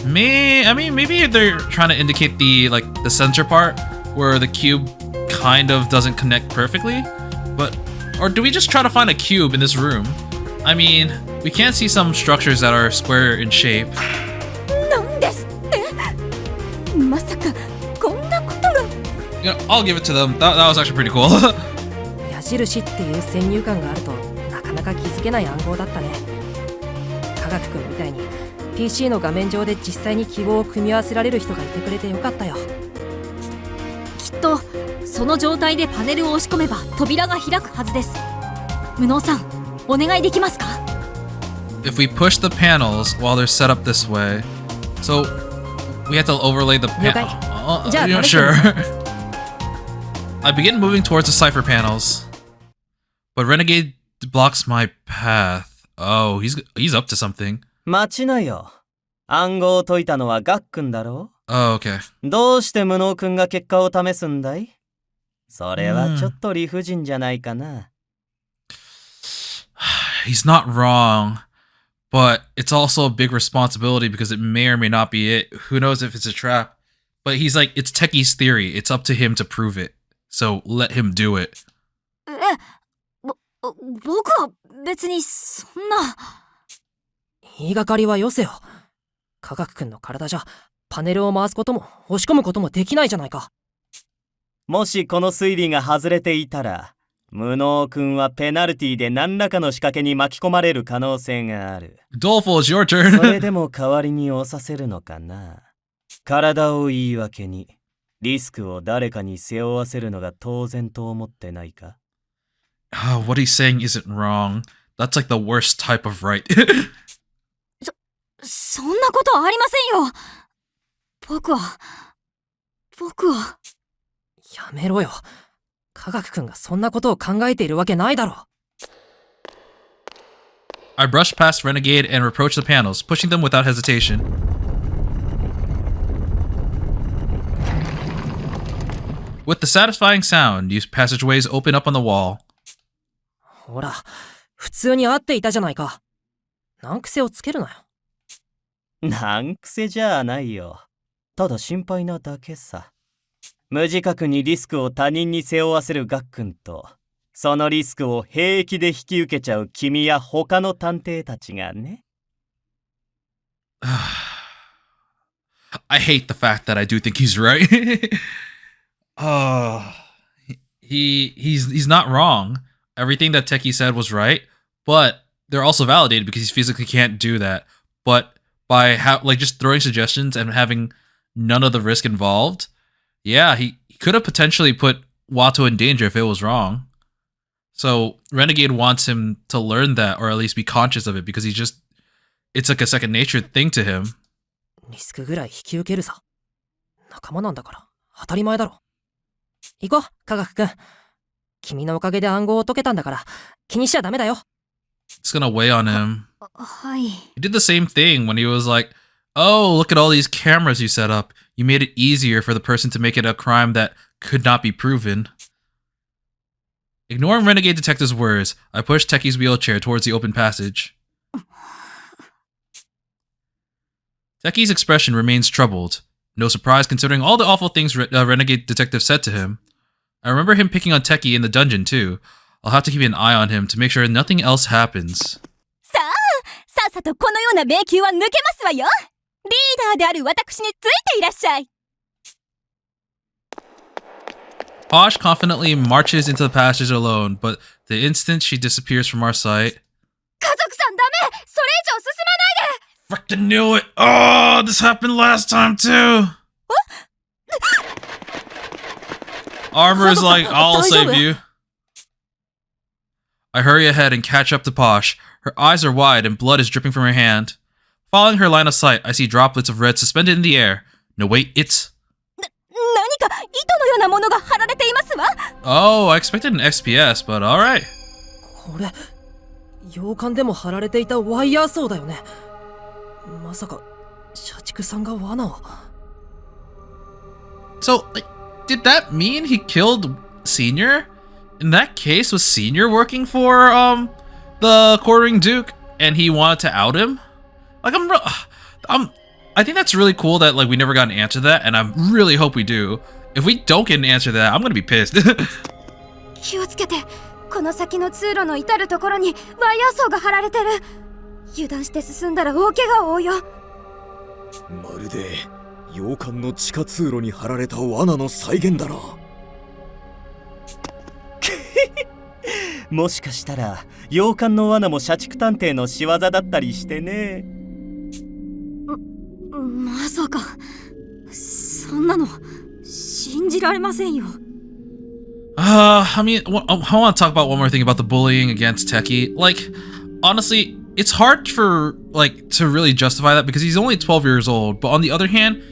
maybe they're trying to indicate the center part where the cube kind of doesn't connect perfectly. But or do we just try to find a cube in this room? I mean, we can see some structures that are square in shape. なんですってまさかこんなことが。 You know, I'll give it to them. That was actually pretty cool. 矢印っていう先入観があるとなかなか気づけない暗号だったね。科学くんみたいに PC の画面上で実際に記号を組み合わせられる人がいてくれてよかったよ。きっとその状態でパネルを押し込めば扉が開くはずです。無能さん、お願いできますか？ If we push the panels while they're set up this way, so we have to overlay the panel. Sure. I begin moving towards the cipher panels, but Renegade blocks my path. Oh, he's up to something. 待ちなよ。暗号を解いたのはガックンだろう。 Oh, okay. どうして無能くんが結果を試すんだい？それはちょっと理不尽じゃないかな。He's not wrong, but it's also a big responsibility because it may or may not be it. Who knows if it's a trap? But he's like, it's Techie's theory. It's up to him to prove it. So let him do it. 僕は別にそんな。言いがかりはよせよ。科学くんの体じゃパネルを回すことも押し込むこともできないじゃないか。もしこの推理が外れていたら、無能くんはペナルティで何らかの仕掛けに巻き込まれる可能性がある。Dolfo, it's your turn. それでも代わりに押させるのかな。体を言い訳に、リスクを誰かに背負わせるのが当然と思ってないか？ What he's saying isn't wrong. That's like the worst type of right. そんなことありませんよ。僕は。やめろよ。科学くんがそんなことを考えているわけないだろ。I brush past Renegade and approach the panels, pushing them without hesitation. With the satisfying sound, these passageways open up on the wall. ほら、普通に合っていたじゃないか。難癖をつけるなよ。難癖じゃないよ。ただ心配なだけさ。無自覚にリスクを他人に背負わせるガックンと、そのリスクを平気で引き受けちゃう君や他の探偵たちがね。I hate the fact that I do think he's right. He's not wrong. Everything that Techie said was right, but they're also validated because he physically can't do that. But by just throwing suggestions and having none of the risk involved, yeah, he could have potentially put Watto in danger if it was wrong. So Renegade wants him to learn that, or at least be conscious of it, because it's like a second nature thing to him. リスクぐらい引き受けるさ。仲間なんだから当たり前だろ。行こう、科学くん。君のおかげで暗号を解けたんだから気にしちゃダメだよ。It's gonna weigh on him. はい。 He did the same thing when he was like, oh, look at all these cameras you set up. You made it easier for the person to make it a crime that could not be proven. Ignoring Renegade Detective's words, I pushed Techie's wheelchair towards the open passage. Techie's expression remains troubled. No surprise considering all the awful things Renegade Detective said to him. I remember him picking on Techie in the dungeon too. I'll have to keep an eye on him to make sure nothing else happens. さっさとこのような迷宮は抜けますわよ。リーダーである私についていらっしゃい。 Posh confidently marches into the passage alone, but the instant she disappears from our sight... 家族さんダメ！それ以上進まないで！ Freaking knew it! Oh, this happened last time too! Armor's like, I'll save you. I hurry ahead and catch up to Posh. Her eyes are wide and blood is dripping from her hand. Following her line of sight, I see droplets of red suspended in the air. No, wait, it's... Oh, I expected an XPS, but alright. これ洋館でも貼られていたワイヤーソーだよね。まさか社畜さんが罠を。 So, like, did that mean he killed Senior? In that case, was Senior working for, the Quartering Duke, and he wanted to out him? Like, I think that's really cool that, like, we never got an answer to that, and I really hope we do. If we don't get an answer to that, I'm gonna be pissed. 気をつけて。この先の通路の至るところにワイヤーソーが張られてる。油断して進んだら大怪我を負うよ。まるで洋館の地下通路に張られた罠の再現だな。もしかしたら洋館の罠も社畜探偵の仕業だったりしてね。まさかそんなの信じられませんよ。I mean, I want to talk about one more thing about the bullying against Techie. Like, honestly, it's hard for, like, to really justify that because he's only 12 years old. But on the other hand,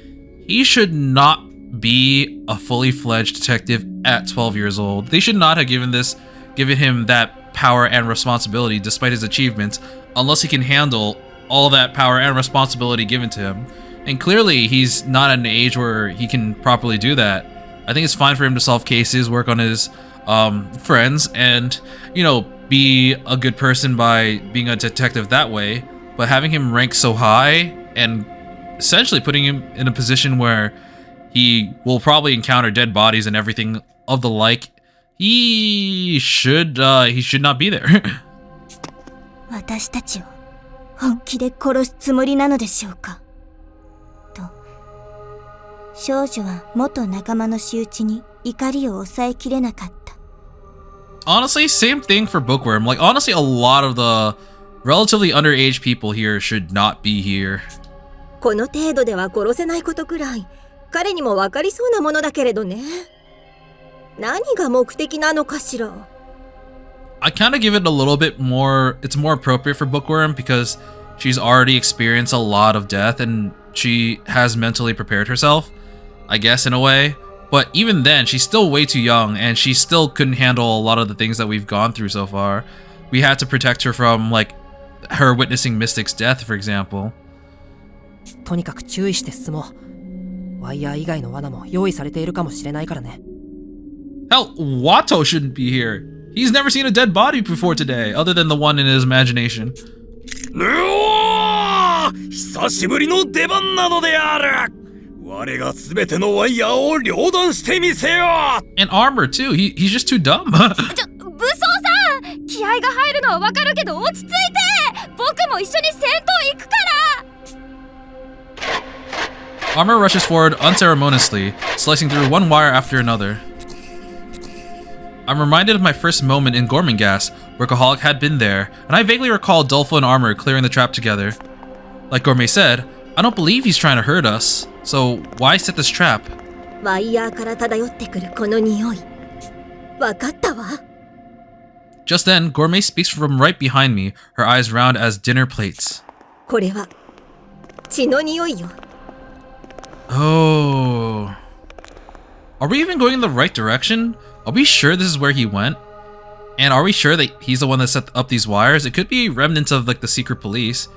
he should not be a fully fledged detective at 12 years old. They should not have given him that power and responsibility despite his achievements, unless he can handle all that power and responsibility given to him. And clearly, he's not at an age where he can properly do that. I think it's fine for him to solve cases, work on his friends, and, you know, be a good person by being a detective that way. But having him rank so high and essentially putting him in a position where he will probably encounter dead bodies and everything of the like, he should not be there. 私たちを本気で殺すつもりなのでしょうか。少女は元仲間の仕打ちに怒りを抑えきれなかった。 Honestly, same thing for Bookworm. Like, honestly, a lot of the relatively underage people here should not be here. この程度では殺せないことくらい彼にも分かりそうなものだけれどね。何が目的なのかしら。 I kind of give it a little bit more, it's more appropriate for Bookworm because she's already experienced a lot of death and she has mentally prepared herself, I guess, in a way. But even then, she's still way too young and she still couldn't handle a lot of the things that we've gone through so far. We had to protect her from, like, her witnessing Mystic's death, for example. とにかく注意して進もう。ワイヤー以外の罠も用意されているかもしれないからね。 Hell, Watto shouldn't be here. He's never seen a dead body before today, other than the one in his imagination. 久しぶりの出番なのである。我が全てのワイヤーを両断してみせよ。 And armor too. He's just too dumb. 武装さん、気合が入るのはわかるけど落ち着いて。僕も一緒に戦闘行くから。 Armor rushes forward unceremoniously, slicing through one wire after another. I'm reminded of my first moment in Gormenghast. Workaholic had been there, and I vaguely recall Dolfo and Armor clearing the trap together. Like Gourmet said, I don't believe he's trying to hurt us, so why set this trap? ワイヤーから漂ってくるこの匂い。わかったわ。 Just then, Gourmet speaks from right behind me, her eyes round as dinner plates. これは血の匂いよ。 Oh. Are we even going in the right direction? Are we sure this is where he went? And are we sure that he's the one that set up these wires? It could be remnants of, like, the secret police.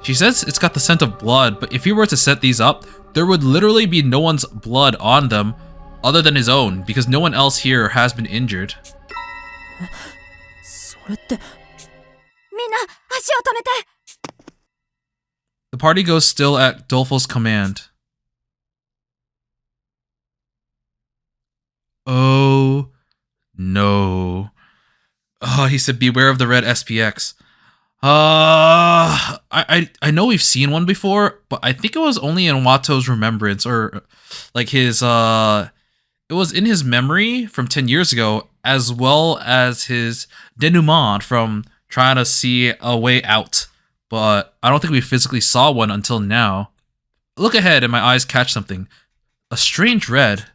She says it's got the scent of blood, but if he were to set these up, there would literally be no one's blood on them other than his own, because no one else here has been injured. それって。みんな足を止めて。 The party goes still at Dolfo's command. Oh no. Oh, he said beware of the red SPX. I know we've seen one before, but I think it was only in Watto's remembrance, or like his it was in his memory from 10 years ago, as well as his denouement from trying to see a way out but I don't think we physically saw one until now. Look ahead and my eyes catch something. A strange red.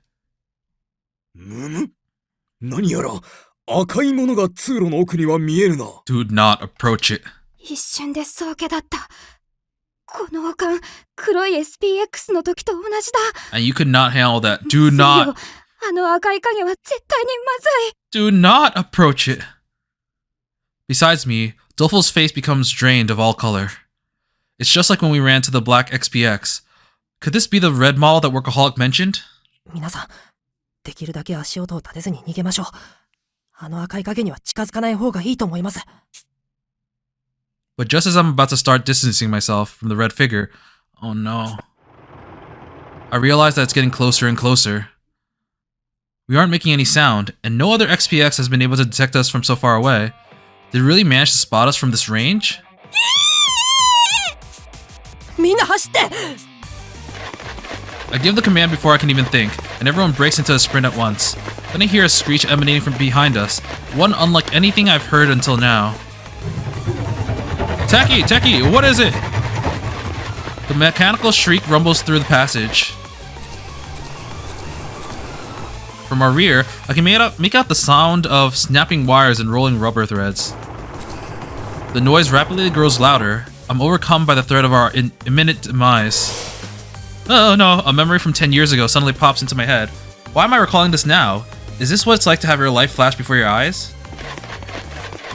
何やら赤いものが通路の奥には見えるな。Do not approach it. 一瞬で宗家だった。この王冠、黒い SPX の時と同じだ。And you could not handle that. Do not. あの赤い影は絶対にまずい。Do not approach it. Besides me, Dolfo's face becomes drained of all color. It's just like when we ran to the black XPX. Could this be the red model that Workaholic mentioned? 皆さん、できるだけ足音を立てずに逃げましょう。あの赤い影には近づかない方がいいと思います。But just as I'm about to start distancing myself from the red figure, oh no. I realize that it's getting closer and closer. We aren't making any sound, and no other XPX has been able to detect us from so far away. Did it really manage to spot us from this range? みんな走って！ I give the command before I can even think, and everyone breaks into a sprint at once. Then I hear a screech emanating from behind us, one unlike anything I've heard until now. Techie, what is it? The mechanical shriek rumbles through the passage. From our rear, I can make out the sound of snapping wires and rolling rubber threads. The noise rapidly grows louder. I'm overcome by the threat of our imminent demise. Oh no, a memory from 10 years ago suddenly pops into my head. Why am I recalling this now? Is this what it's like to have your life flash before your eyes?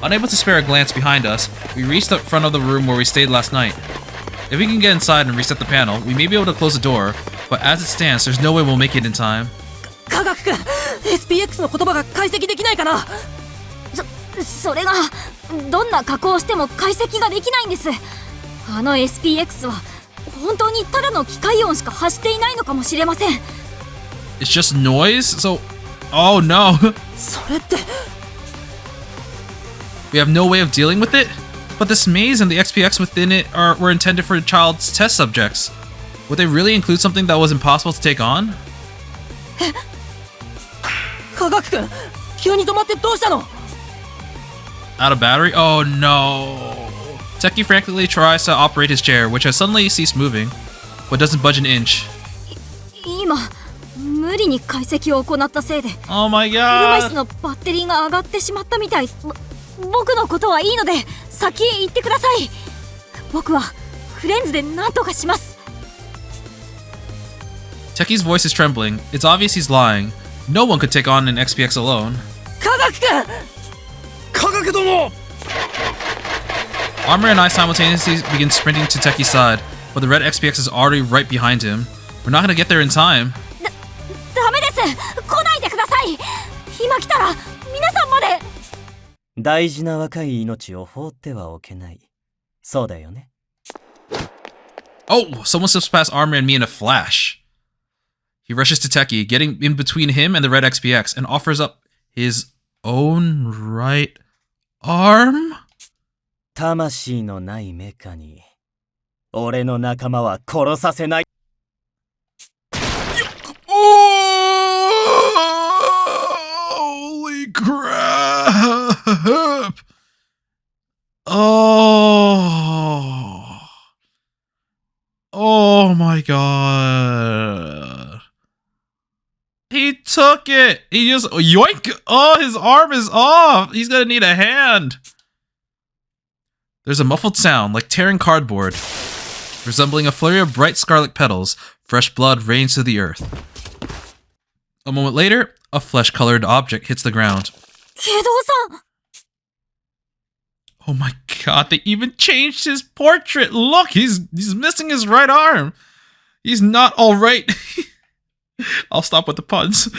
Unable to spare a glance behind us, we reach the front of the room where we stayed last night. If we can get inside and reset the panel, we may be able to close the door, but as it stands, there's no way we'll make it in time. 科学君 SPX の言葉が解析できないかな。それがどんな加工をしても解析ができないんです。あの SPX は本当にただの機械音しか発していないのかもしれません。 It's just noise? So... Oh no! それって We have no way of dealing with it? But this maze and the XPX within it were intended for child's test subjects. Would they really include something that was impossible to take on? 科学君急に止まってどうしたの？ Out of battery? Oh no! Techie frantically tries to operate his chair, which has suddenly ceased moving, but doesn't budge an inch. 今無理に解析を行ったせいで Oh my 車椅 god! 子のバッテリーが上がってしまったみたい。僕のことはいいので先へ行ってください。僕はフレンズで何とかします。 Techie's voice is trembling. It's obvious he's lying. No one could take on an XPX alone. 科学君科学殿 Armor and I simultaneously begin sprinting to Techie's side, but the red XPX is already right behind him. We're not gonna get there in time. ダメです。来ないでください。今来たら皆さんまで。大事な若い命を放ってはおけない。そうだよね。Oh, someone slips past Armor and me in a flash. He rushes to Techie, getting in between him and the red XPX, and offers up his own right arm? 魂のないメカに俺の仲間は殺させない。 Holy crap! Oh. Oh my god. He took it. He just yoink. Oh, his arm is off. He's gonna need a hand. There's a muffled sound like tearing cardboard. Resembling a flurry of bright scarlet petals, fresh blood rains to the earth. A moment later, a flesh-colored object hits the ground. ケドウさん。 Oh my god, they even changed his portrait! Look, he's missing his right arm! He's not alright! I'll stop with the puns.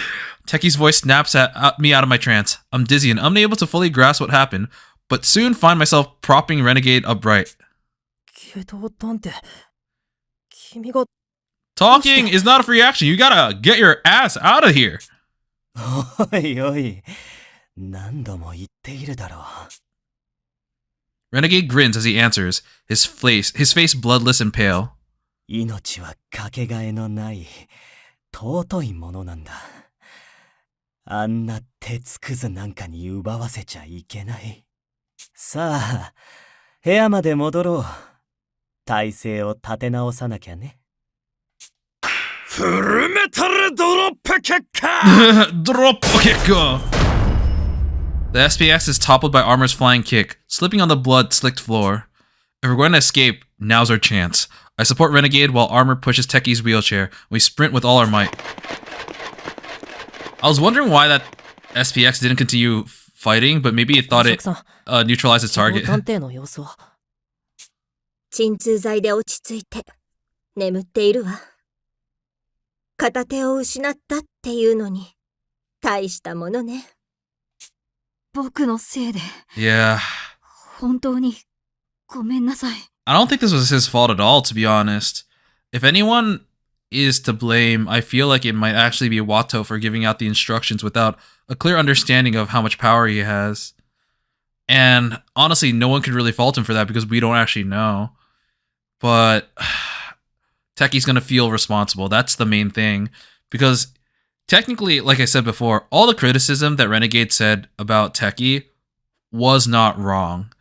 Techie's voice snaps at me out of my trance. I'm dizzy and unable to fully grasp what happened, but soon find myself propping Renegade upright. けどだって君が Talking is not a free action. You gotta get your ass out of here! おいおい、何度も言っているだろう。Renegade grins as he answers, his face bloodless and pale. 命はかけがえのない尊いものなんだ。あんな鉄くずなんかに奪わせちゃいけない。さあ、部屋まで戻ろう。体勢を立て直さなきゃね。フルメタルドロップキック! Drop kick! The SPX is toppled by Armor's flying kick, slipping on the blood-slicked floor. If we're going to escape, now's our chance. I support Renegade while Armor pushes Techie's wheelchair. We sprint with all our might. I was wondering why that SPX didn't continue fighting, but maybe it thought it neutralized its target. 探偵の様子は鎮痛剤で落ち着いて眠っているわ。片手を失ったっていうのに大したものね。僕のせいで Yeah. 本当にごめんなさい。 I don't think this was his fault at all, to be honest. If anyone is to blame, I feel like it might actually be Watto for giving out the instructions without a clear understanding of how much power he has. And honestly, no one could really fault him for that because we don't actually know. But Techie's gonna feel responsible. That's the main thing. Because technically, like I said before, all the criticism that Renegade said about Techie was not wrong.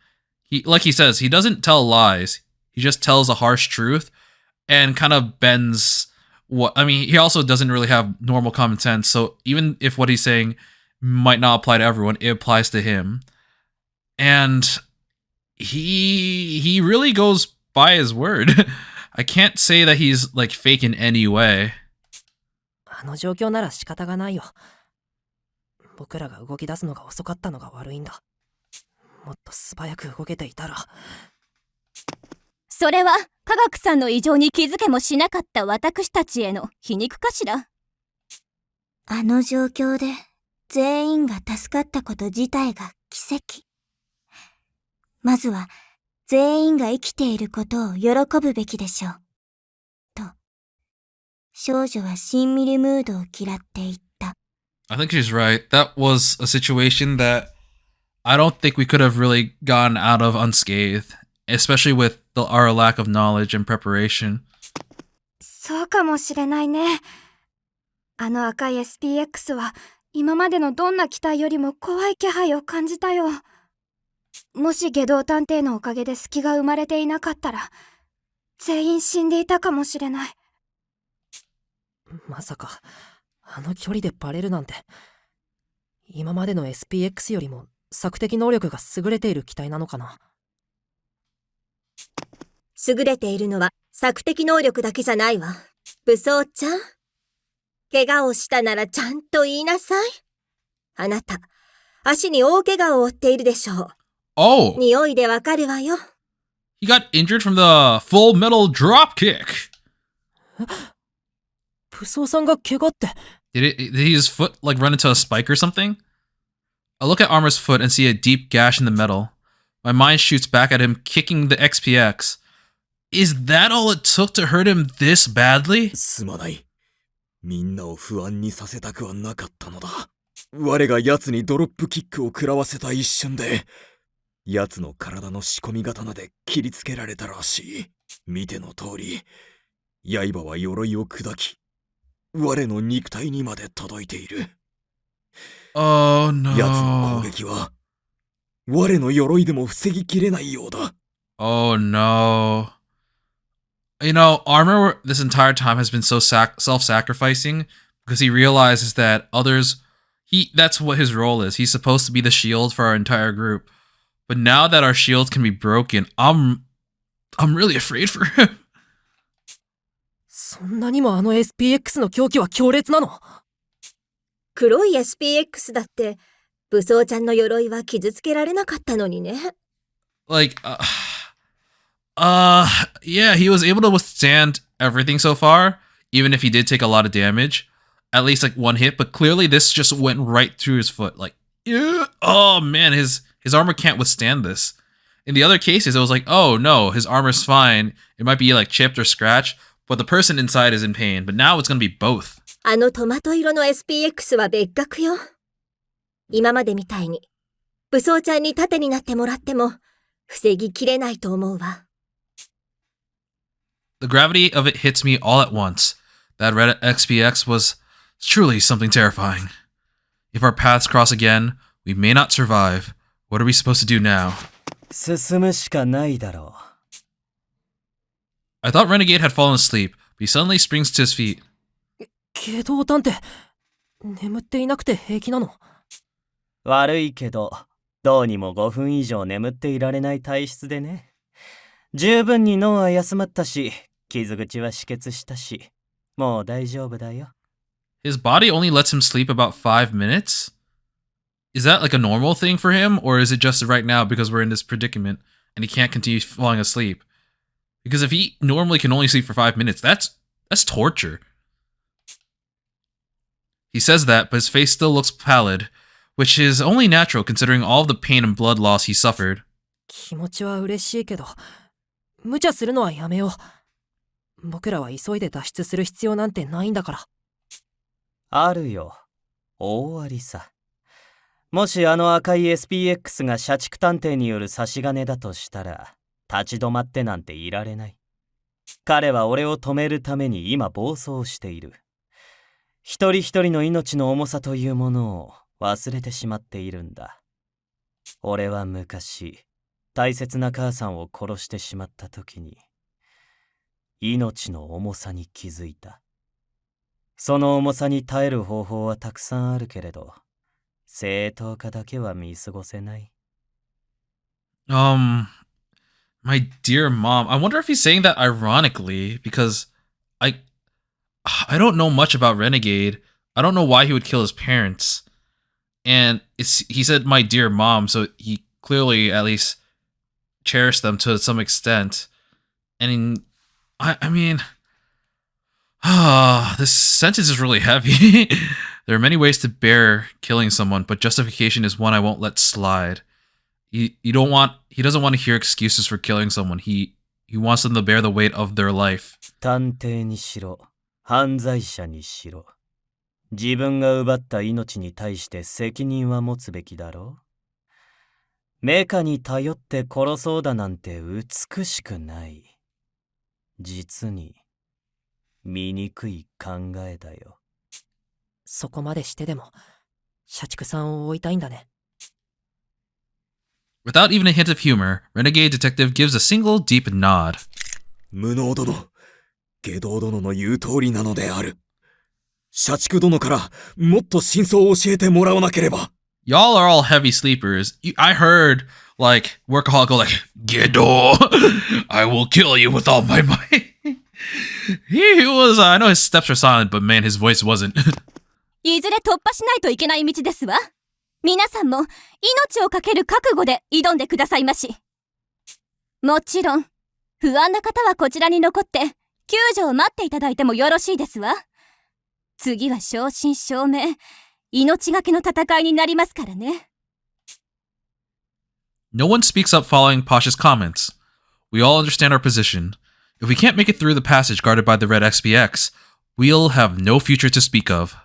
Like he says, he doesn't tell lies. He just tells a harsh truth and kind of bends what... I mean, he also doesn't really have normal common sense. So even if what he's saying might not apply to everyone, it applies to him. And he really goes by his word. I can't say that he's like fake in any way. あの状況なら仕方がないよ。僕らが動き出すのが遅かったのが悪いんだ。もっと素早く動けていたら。それは科学さんの異常に気づけもしなかった私たちへの皮肉かしら。あの状況で全員が助かったこと自体が奇跡。まずは全員が生きていることを喜ぶべきでしょう。と、少女はしんみりムードを嫌っていった。I think she's right. That was a situation that I don't think we could have really gotten out of unscathed, especially with our lack of knowledge and preparation. そうかもしれないね。あの赤い SPX は今までのどんな機体よりも怖い気配を感じたよ。もし下道探偵のおかげで隙が生まれていなかったら、全員死んでいたかもしれない。まさか、あの距離でバレるなんて。今までの SPX よりも索敵能力が優れている機体なのかな。優れているのは索敵能力だけじゃないわ。武装ちゃん。怪我をしたならちゃんと言いなさい。あなた、足に大怪我を負っているでしょう。Oh! 匂いでわかるわよ。He got injured from the full metal drop kick. 武装さんが怪我って。Did his foot like run into a spike or something? I look at Armor's foot and see a deep gash in the metal. My mind shoots back at him, kicking the XPX. Is that all it took to hurt him this badly? すまない。みんなを不安にさせたくはなかったのだ。我が奴にドロップキックを食らわせた一瞬で、奴の体の仕込み刀で切りつけられたらしい。見ての通り、刃は鎧を砕き、我の肉体にまで届いている。Oh no. 奴の攻撃は、我の鎧でも防ぎきれないようだ。Oh no. You know, Armor this entire time has been so self-sacrificing because he realizes that that's what his role is. He's supposed to be the shield for our entire group. But now that our shields can be broken, I'm really afraid for him. そんなにもあの SPX の狂気は強烈なの？黒い SPX だって、武装ちゃんの鎧は傷つけられなかったのにね。Like, yeah, he was able to withstand everything so far, even if he did take a lot of damage. At least like one hit, but clearly this just went right through his foot. Like, oh man, his armor can't withstand this. In the other cases, it was like, oh no, his armor's fine. It might be like chipped or scratched, but the person inside is in pain. But now it's gonna be both. あのトマト色の SPX は別格よ。今までみたいに、武装ちゃんに盾になってもらっても、防ぎきれないと思うわ。The gravity of it hits me all at once. That red XPX was truly something terrifying. If our paths cross again, we may not survive. What are we supposed to do now? 進むしかないだろ I thought Renegade had fallen asleep, but he suddenly springs to his feet. 下道探偵、眠っていなくて平気なの？悪いけど、どうにも5分以上眠っていられない体質でね。十分に脳は休まったし、傷口は止血したし、もう大丈夫だよ。His body only lets him sleep about 5 minutes? Is that like a normal thing for him, or is it just right now because we're in this predicament and he can't continue falling asleep? Because if he normally can only sleep for 5 minutes, that's torture. He says that, but his face still looks pallid, which is only natural considering all of the pain and blood loss he suffered. 気持ちは嬉しいけど、無茶するのはやめよう。僕らは急いで脱出する必要なんてないんだから。あるよ。大ありさ。もしあの赤い SPX が社畜探偵による差し金だとしたら、立ち止まってなんていられない。彼は俺を止めるために今暴走している。一人一人の命の重さというものを忘れてしまっているんだ。俺は昔、大切な母さんを殺してしまった時に、命の重さに気づいた。その重さに耐える方法はたくさんあるけれど、正当化だけは見過ごせない。My dear mom. I wonder if he's saying that ironically, because I don't know much about Renegade. I don't know why he would kill his parents. And he said my dear mom, so he clearly at least cherished them to some extent. And I mean, this sentence is really heavy. There are many ways to bear killing someone, but justification is one I won't let slide. He doesn't want to hear excuses for killing someone. He wants them to bear the weight of their life. 探偵にしろ、犯罪者にしろ、自分が奪った命に対して責任は持つべきだろう。メカに頼って殺そうだなんて美しくない。実に醜い考えだよ。そこまでしてでも、社畜さんを追いたいんだね。Without even a hint of humor, Renegade Detective gives a single deep nod. 無能殿、下道殿の言う通りなのである。社畜殿からもっと真相を教えてもらわなければ。Y'all are all heavy sleepers. I heard, like, Workaholic go like, Gedo, I will kill you with all my might. He was, I know his steps are silent, but man, his voice wasn't. いずれ突破しないといけない道ですわ。皆さんも命をかける覚悟で挑んでくださいまし。もちろん、不安な方はこちらに残って救助を待っていただいてもよろしいですわ。次は正真正銘、命がけの戦いになりますからね。No one speaks up following Pasha's comments. We all understand our position. If we can't make it through the passage guarded by the red XPX, we'll have no future to speak of.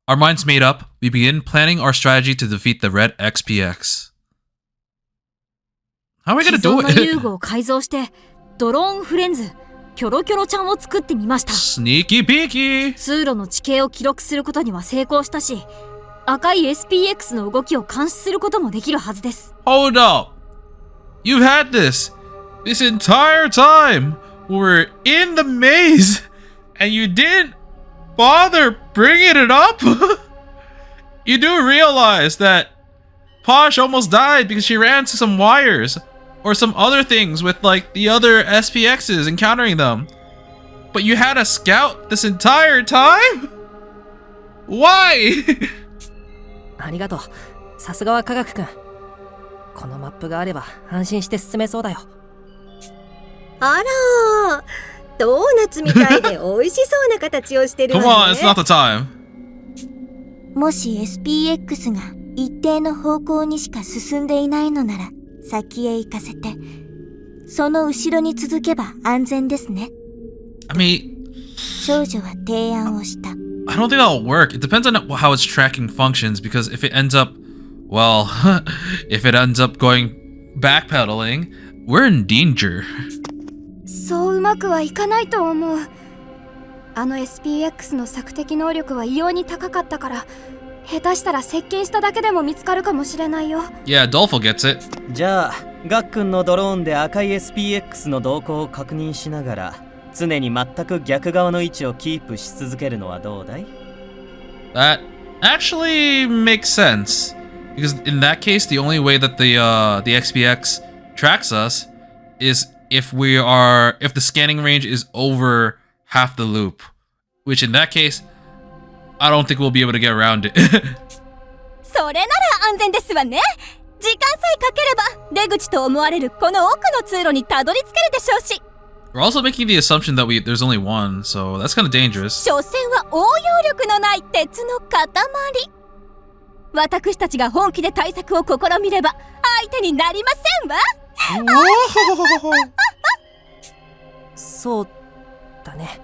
Our minds made up, we begin planning our strategy to defeat the red XPX. How are we gonna do 既存の遊 it? 具を改造してドローンフレンズキョロキョロちゃんを作ってみました。 Sneaky peeky! 通路の地形を記録することには成功したし、赤い SPX の動きを監視することもできるはずです。 Hold up! You've had this entire time! We're in the maze! And you didn't bother bringing it up? You do realize that Posh almost died because she ran into some wires or some other things with like the other SPXs encountering them. But you had a scout this entire time? Why? ありがとう。さすがは科学くん。このマップがあれば安心して進めそうだよ。あらー、ドーナツみたいで美味しそうな形をしてる Come わ on, ね。 it's not the time. もし SPX が一定の方向にしか進んでいないのなら先へ行かせて、その後ろに続けば安全ですね。I mean, 少女は提案をした。I don't think that'll work. It depends on how its tracking functions, because if it ends up, well, if it ends up going backpedaling, we're in danger. そううまくはいかないと思う。あの SPX の索敵能力は異様に高かったから、下手したら接近しただけでも見つかるかもしれないよ。Yeah, Dolfo gets it. じゃあガックンのドローンで赤い SPX の動向を確認しながら常に全く逆側の位置をキープし続けるのはどうだい？ That actually makes sense. Because in that case, the only way that the XPX tracks us is if the scanning range is over half the loop. Which in that case, I don't think we'll be able to get around it. それなら安全ですわね。時間さえかければ出口と思われるこの奥の通路にたどり着けるでしょうし。We're also making the assumption that there's only one, so that's kind of dangerous. 所詮は応用力のない鉄の塊。私たちが本気で対策を試みれば相手になりませんわ。そうだね。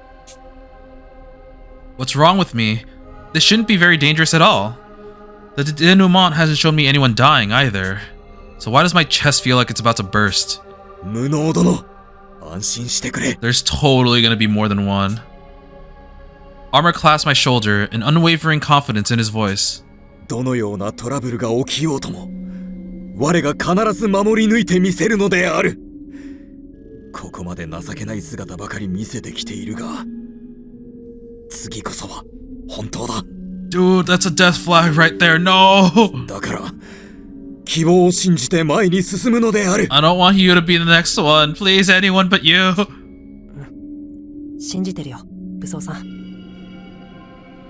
What's wrong with me? This shouldn't be very dangerous at all. The denouement hasn't shown me anyone dying either. So why does my chest feel like it's about to burst? 無能殿、安心してくれ。 There's totally gonna be more than one. Armor clasped my shoulder, an unwavering confidence in his voice. どのようなトラブルが起きようとも、我が必ず守り抜いてみせるのである。ここまで情けない姿ばかり見せてきているが、次こそは本当だ。Dude, that's a death flag right there. No! だから、希望を信じて前に進むのである。I don't want you to be the next one. Please, anyone but you. 信じてるよ、武装さん。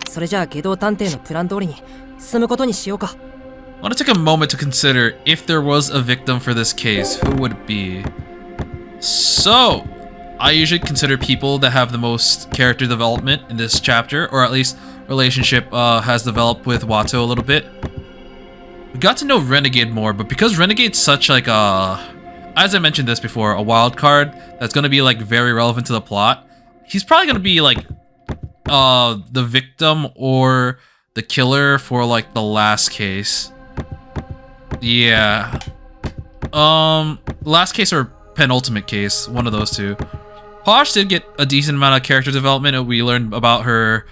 それじゃあ下道探偵のプラン通りに進むことにしようか。I want to take a moment to consider if there was a victim for this case, who would it be? So, I usually consider people that have the most character development in this chapter, or at least relationship has developed with Watto a little bit. We got to know Renegade more, but because Renegade's such like as I mentioned this before, a wild card that's gonna be like very relevant to the plot, he's probably gonna be like the victim or the killer for like the last case. Yeah. Last case or penultimate case, one of those two. Posh did get a decent amount of character development. We learned about her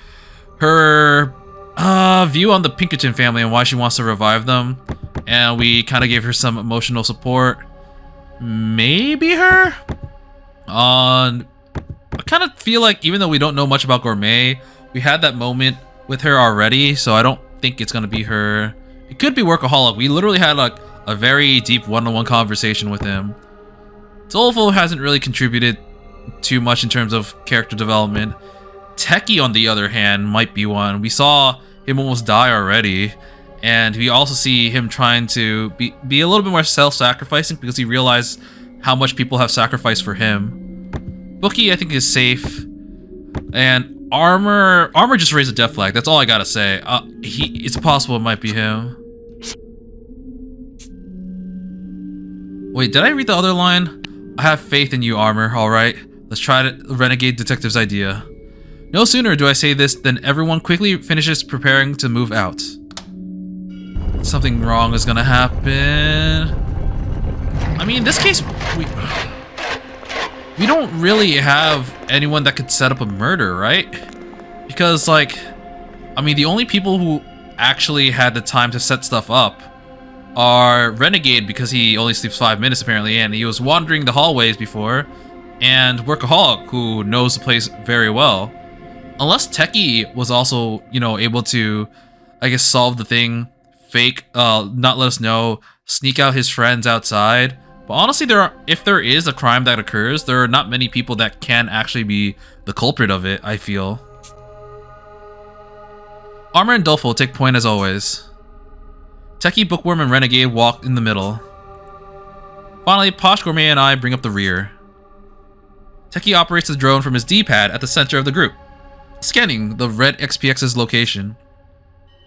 view on the Pinkerton family and why she wants to revive them. And we kind of gave her some emotional support. Maybe her? I kind of feel like even though we don't know much about Gourmet, we had that moment with her already, so I don't think it's gonna be her. It could be Workaholic. We literally had like a very deep one-on-one conversation with him. Zolfo hasn't really contributed too much in terms of character development. Teki, on the other hand, might be one. We saw him almost die already, and we also see him trying to be a little bit more self-sacrificing because he realized how much people have sacrificed for him. Bookie, I think, is safe, and Armor just raised a death flag. That's all I gotta say. It's possible it might be him. Wait, did I read the other line? I have faith in you, Armor. All right, let's try the Renegade Detective's idea. No sooner do I say this than everyone quickly finishes preparing to move out. Something wrong is gonna happen. I mean, in this case, we don't really have anyone that could set up a murder, right? Because, like, I mean, the only people who actually had the time to set stuff up are Renegade, because he only sleeps 5 minutes apparently, and he was wandering the hallways before, and Workaholic, who knows the place very well. Unless Teki was also, you know, able to, I guess, solve the thing, fake, not let us know, sneak out his friends outside. But honestly, if there is a crime that occurs, there are not many people that can actually be the culprit of it, I feel. Armor and Dolfo take point as always. Teki, Bookworm, and Renegade walk in the middle. Finally, Posh, Gourmet, and I bring up the rear. Teki operates the drone from his D-pad at the center of the group, scanning the red XPX's location.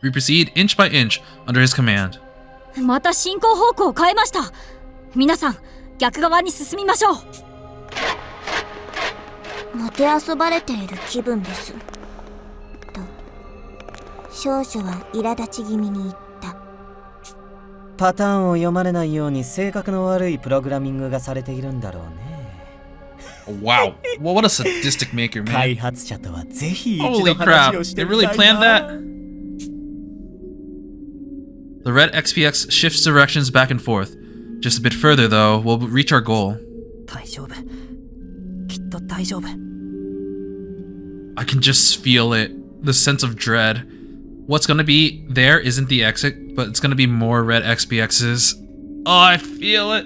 We proceed inch by inch under his command. また進行方向を変えました。皆さん、逆側に進みましょう。もてあそばれている気分です。と、少女は苛立ち気味に言った。パターンを読まれないように性格の悪いプログラミングがされているんだろうね。Wow, well, what a sadistic maker, man. 開発者とはぜひ一 Holy 度話を crap, してみ they たい really な。 planned that? The red XPX shifts directions back and forth, Just a bit further, though, we'll reach our goal. 大丈夫。きっと大丈夫。I can just feel it. The sense of dread. What's gonna be there isn't the exit, but it's gonna be more red XPXs. Oh, I feel it.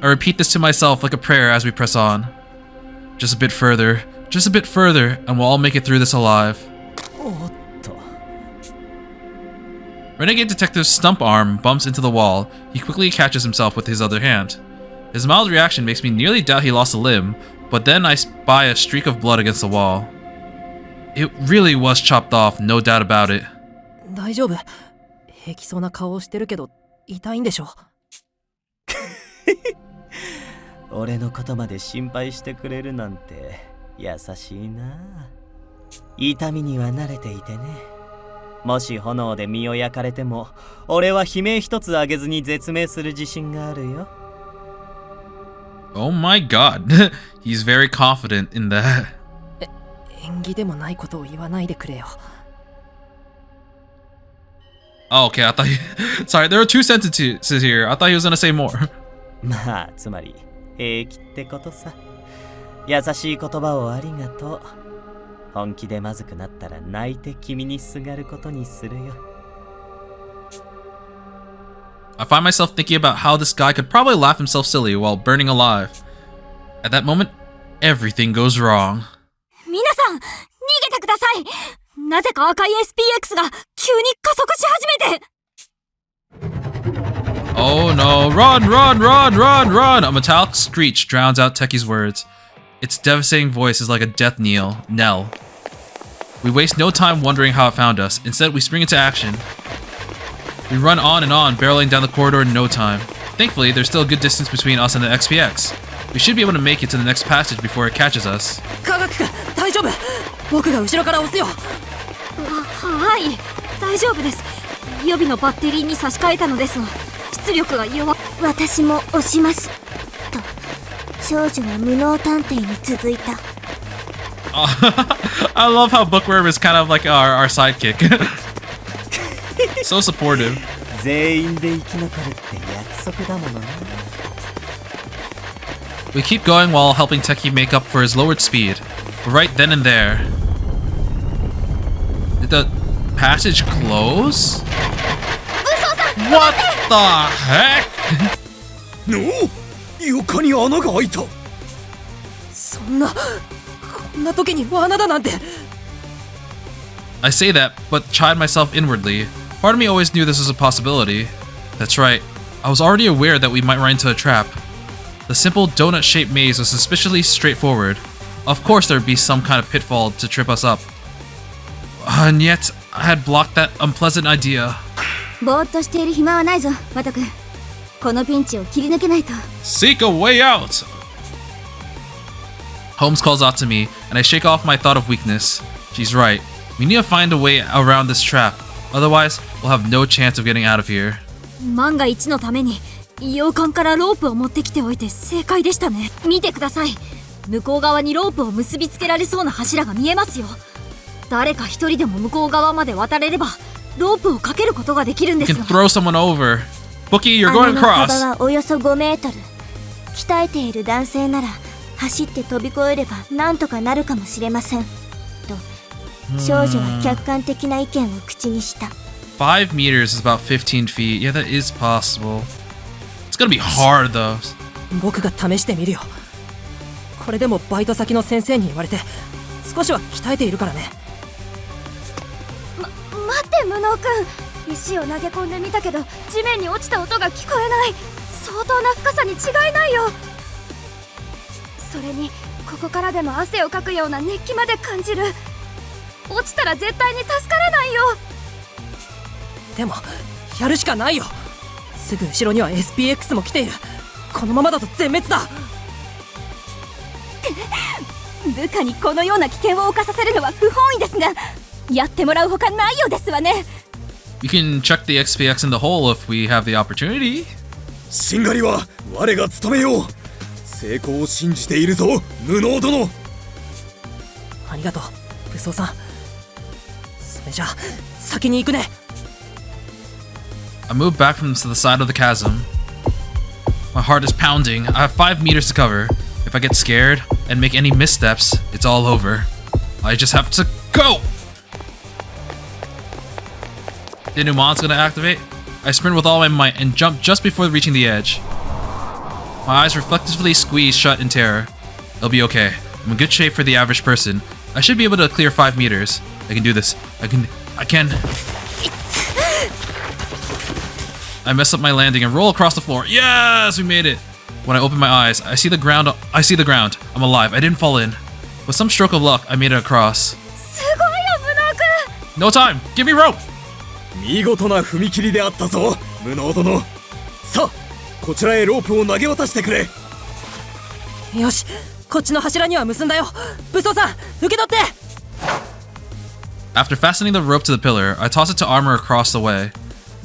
I repeat this to myself like a prayer as we press on. Just a bit further, and we'll all make it through this alive. Renegade Detective's stump arm bumps into the wall. He quickly catches himself with his other hand. His mild reaction makes me nearly doubt he lost a limb, but then I spy a streak of blood against the wall. It really was chopped off, no doubt about it. 大丈夫。平気そうな顔をしてるけど、痛いんでしょ。俺のことまで心配してくれるなんて優しいな。痛みには慣れていてね。もし炎で身を焼かれても、俺は悲鳴一つ上げずに絶命する自信があるよ。Oh my god, he's very confident in that. 縁起でもないことを言わないでくれよ。Oh, okay, I thought Sorry, there were two sentences here. I thought he was gonna say more. まあ、つまり平気ってことさ。優しい言葉をありがとう。本気でまずくなったら泣いて君にすがることにするよ。I find myself thinking about how this guy could probably laugh himself silly while burning alive. At that moment, everything goes wrong. 皆さん、逃げてください。なぜか赤い SPX が急に加速し始めて。Oh no, run, run, run, run, run! A metallic screech drowns out Techi's words. Its devastating voice is like a death knell. We waste no time wondering how it found us. Instead, we spring into action. We run on, barreling down the corridor in no time. Thankfully, there's still a good distance between us and the XPX. We should be able to make it to the next passage before it catches us. 科学君、大丈夫。僕が後ろから押すよ。はい、大丈夫です。予備のバッテリーに差し替えたのですが、出力が弱。私も押します。と、少女は無能探偵に続いた。I love how Bookworm is kind of like our sidekick. So supportive. 全員で生き残るって約束だものね。We keep going while helping Techie make up for his lowered speed. But right then and there... Did the passage close? What the heck? No! 床に穴が開いた。そんな時に罠だなんて。I say that, but chide myself inwardly. Part of me always knew this was a possibility. That's right, I was already aware that we might run into a trap. The simple donut-shaped maze was suspiciously straightforward. Of course there would be some kind of pitfall to trip us up. And yet, I had blocked that unpleasant idea. ぼーっとしている暇はないぞ、ワト君。このピンチを切り抜けないと。Seek a way out! Holmes calls out to me, and I shake off my thought of weakness. She's right. We need to find a way around this trap. Otherwise, we'll have no chance of getting out of here. 万が一のために洋館からロープを持ってきておいて正解でしたね。見てください。向こう側にロープを結びつけられそうな柱が見えますよ。誰か一人でも向こう側まで渡れればロープをかけることができるんですが。You can throw someone over. Bookie, you're going 穴の across. 幅はおよそ5メートル。鍛えている男性なら走って飛び越えればなんとかなるかもしれません。と少女は客観的な意見を口にした。5 meters is about 15 feet. Yeah, that is possible. It's gonna be hard though. 僕が試してみるよ。これでもバイト先の先生に言われて少しは鍛えているからね。待って無能くん。石を投げ込んでみたけど地面に落ちた音が聞こえない。相当な深さに違いないよ。それにここからでも汗をかくような熱気まで感じる。落ちたら絶対に助からないよ。でもやるしかないよ。すぐ後ろには SPX も来ている。このままだと全滅だ。部下にこのような危険を冒させるのは不本意ですが、やってもらうほかないようですわね。We can chuck the XPX in the hole if we have the opportunity. しんがりは我が務めよう。成功を信じているぞ、無能殿。ありがとう、武装さん。それじゃあ先に行くね。I move back from the side of the chasm. My heart is pounding. I have 5 meters to cover. If I get scared and make any missteps, it's all over. I just have to go! Denouement's gonna activate. I sprint with all my might and jump just before reaching the edge. My eyes reflectively squeeze shut in terror. It'll be okay. I'm in good shape for the average person. I should be able to clear 5 meters. I can do this. I can. I mess up my landing and roll across the floor. Yes, we made it. When I open my eyes, I see the ground. I'm alive. I didn't fall in. With some stroke of luck, I made it across. No time. Give me rope. 見事な踏み切りであったぞ、無能殿。さあ、こちらへロープを投げ渡してくれ。よし、こっちの柱には結んだよ。武装さん、受け取って。After fastening the rope to the pillar, I toss it to Armor across the way.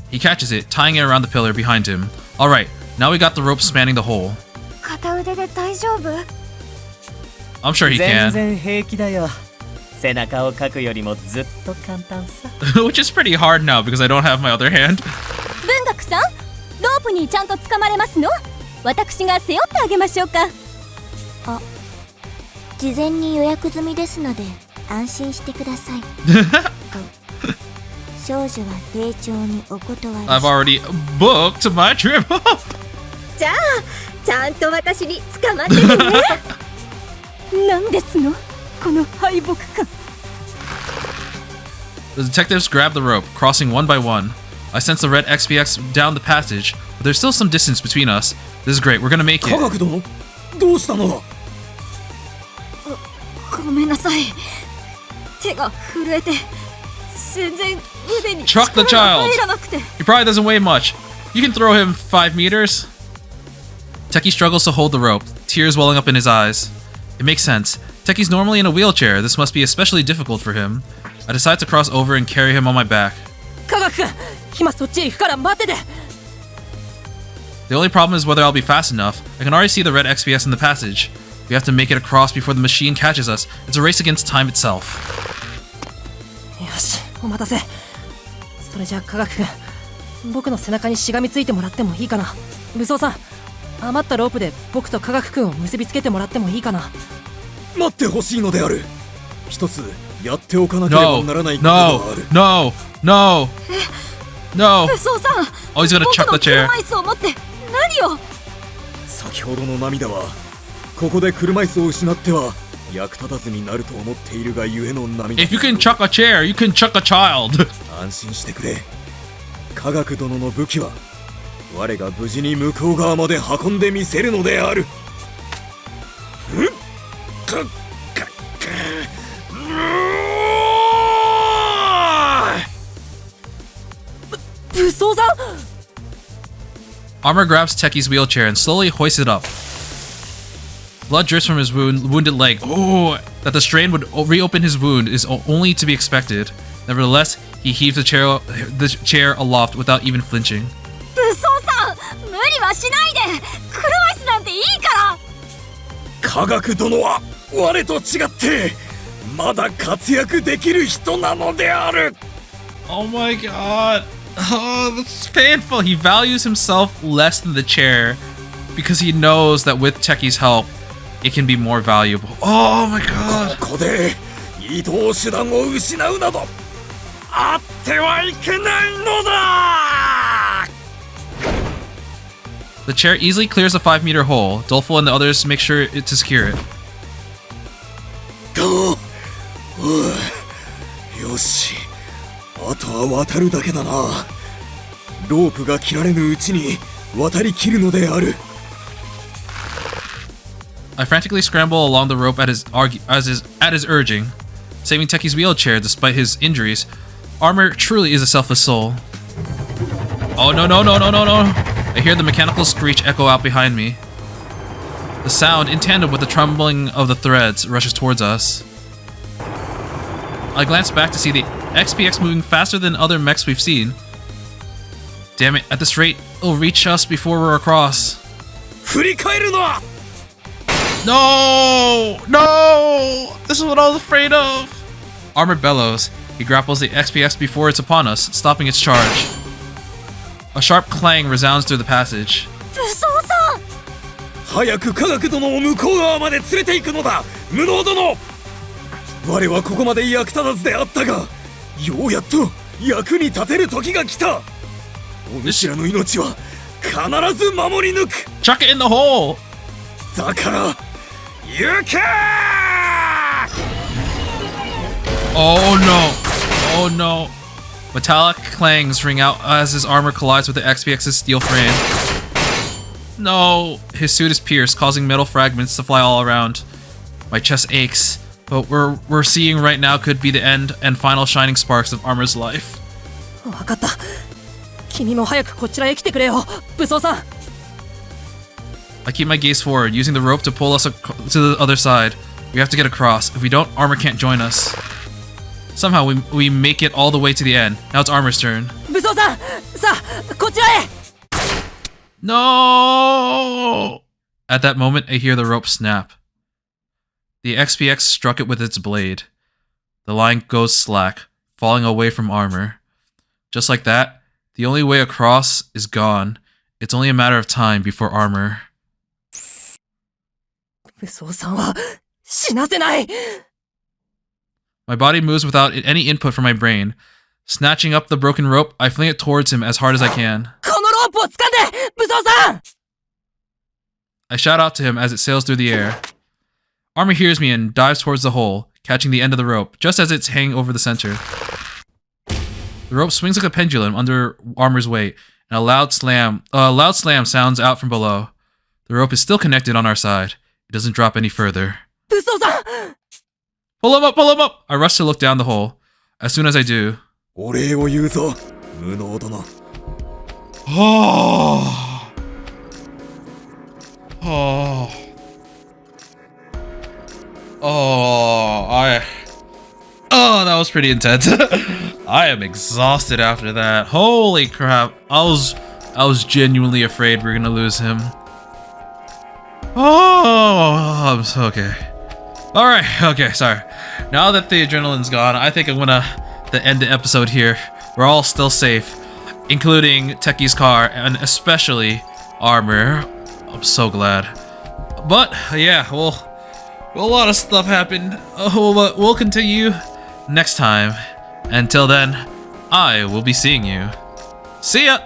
He catches it, tying it around the pillar behind him. Alright, now we got the rope spanning the hole. 片腕で大丈夫？ I'm sure he 全 can. 然平気だよ。背中をかくよりもずっと簡単さ。Which is pretty hard now because I don't have my other hand. 文学さん、ロープにちゃんと掴まれますの？私が背負ってあげましょうか。事前に予約済みですので安心してください。少女は丁重にお断り。 I've already booked my trip. じゃあちゃんと私に捕まっててね。なんですの？この敗北感。The detectives grab the rope, crossing one by one. I sense the red XPX down the passage, but there's still some distance between us. This is great. We're gonna make 科 it. 学殿、どうしたのだ。ごめんなさい。手が震えて全然腕に Truck the 力が child. 入らなくて。 He probably doesn't weigh much. You can throw him 5 meters. Teki struggles to hold the rope, tears welling up in his eyes. It makes sense. Teki's normally in a wheelchair. This must be especially difficult for him. I decide to cross over and carry him on my back. 科学君、今そっちへ行くから待ってて。The only problem is whether I'll be fast enough. I can already see the red XPS in the passage. We have to make it across before the machine catches us. It's a race against time itself. よし、お待たせ。それじゃあ科学君、僕の背中にしがみついてもらってもいいかな。武装さん、余ったロープで僕と科学君を結びつけてもらってもいいかな。待ってほしいのである。一つやっておかなければ No, ならないことがあ no, る。 no, no, no. 武装さん、 Oh, he's gonna 僕 chuck の the chair. 車椅子を持って何を？先ほどの涙はここで車椅子を失っては役立たずになると思っているがゆえの涙。 If you can chuck a chair, you can chuck a child. 安心してくれ。科学殿の武器は我が無事に向こう側まで運んでみせるのである。武装さん。 Armor grabs Teki's wheelchair and slowly hoists it up. Blood drips from his wounded leg. Oh, that the strain would reopen his wound is only to be expected. Nevertheless, he heaves the chair aloft without even flinching. 武装さん、無理はしないで。車椅子なんていいから。科学殿は我と違ってまだ活躍できる人なのである。 Oh my god. Oh, that's painful. He values himself less than the chair because he knows that with Teki's help, it can be more valuable. Oh my god. ここで移動手段を失うなどあってはいけないのだ。 The chair easily clears a 5-meter hole. Dolfo and the others make sure to secure it. よし、あとは渡るだけだな。ロープが切られぬうちに渡り切るのである。 I frantically scramble along the rope at his urging, saving Teki's wheelchair despite his injuries. Armor truly is a selfless soul. Oh no no no no no no! I hear the mechanical screech echo out behind me. The sound, in tandem with the trembling of the threads, rushes towards us. I glance back to see the XPX moving faster than other mechs we've seen. Damn it, at this rate, it'll reach us before we're across. 振り返るな。 No! No! This is what I was afraid of! Armor bellows. He grapples the XPX before it's upon us, stopping its charge. A sharp clang resounds through the passage. 武装さん早く科学殿を向こう側まで連れて行くのだ、無能殿。我はここまで役立たずであったが、ようやっと役に立てる時が来た。お主らの命は必ず守り抜く。 Chuck it in the hole! だから行けー。 Oh no! Oh no! Metallic clangs ring out as his armor collides with the XPX's steel frame. No! His suit is pierced, causing metal fragments to fly all around. My chest aches, but what we're seeing right now could be the end and final shining sparks of Armor's life. 分かった。君も早くこちらへ来てくれよ、武装さん。 I keep my gaze forward, using the rope to pull us to the other side. We have to get across. If we don't, Armor can't join us. Somehow we make it all the way to the end. Now it's Armor's turn. 武装さん、さあこちらへ。 No! At that moment, I hear the rope snap. The XPX struck it with its blade. The line goes slack, falling away from Armor. Just like that, the only way across is gone. It's only a matter of time before Armor. 武装さんは死なせない。 My body moves without any input from my brain. Snatching up the broken rope, I fling it towards him as hard as I can. このロープを掴んで、武装さん。 I shout out to him as it sails through the air. Armor hears me and dives towards the hole, catching the end of the rope, just as it's hanging over the center. The rope swings like a pendulum under Armor's weight, and a loud slam sounds out from below. The rope is still connected on our side. It doesn't drop any further. 武装さん。 Pull him up! Pull him up! I rush to look down the hole. As soon as I do... お礼を言うぞ、無能殿。 Oh... Oh... Oh, that was pretty intense. I am exhausted after that. Holy crap. I was genuinely afraid we were gonna lose him. Oh, I'm so okay. Alright, okay, sorry. Now that the adrenaline's gone, I think I'm gonna end the episode here. We're all still safe, including Techie's car, and especially Armor. I'm so glad. But, yeah, well, a lot of stuff happened. But we'll continue next time. Until then, I will be seeing you. See ya!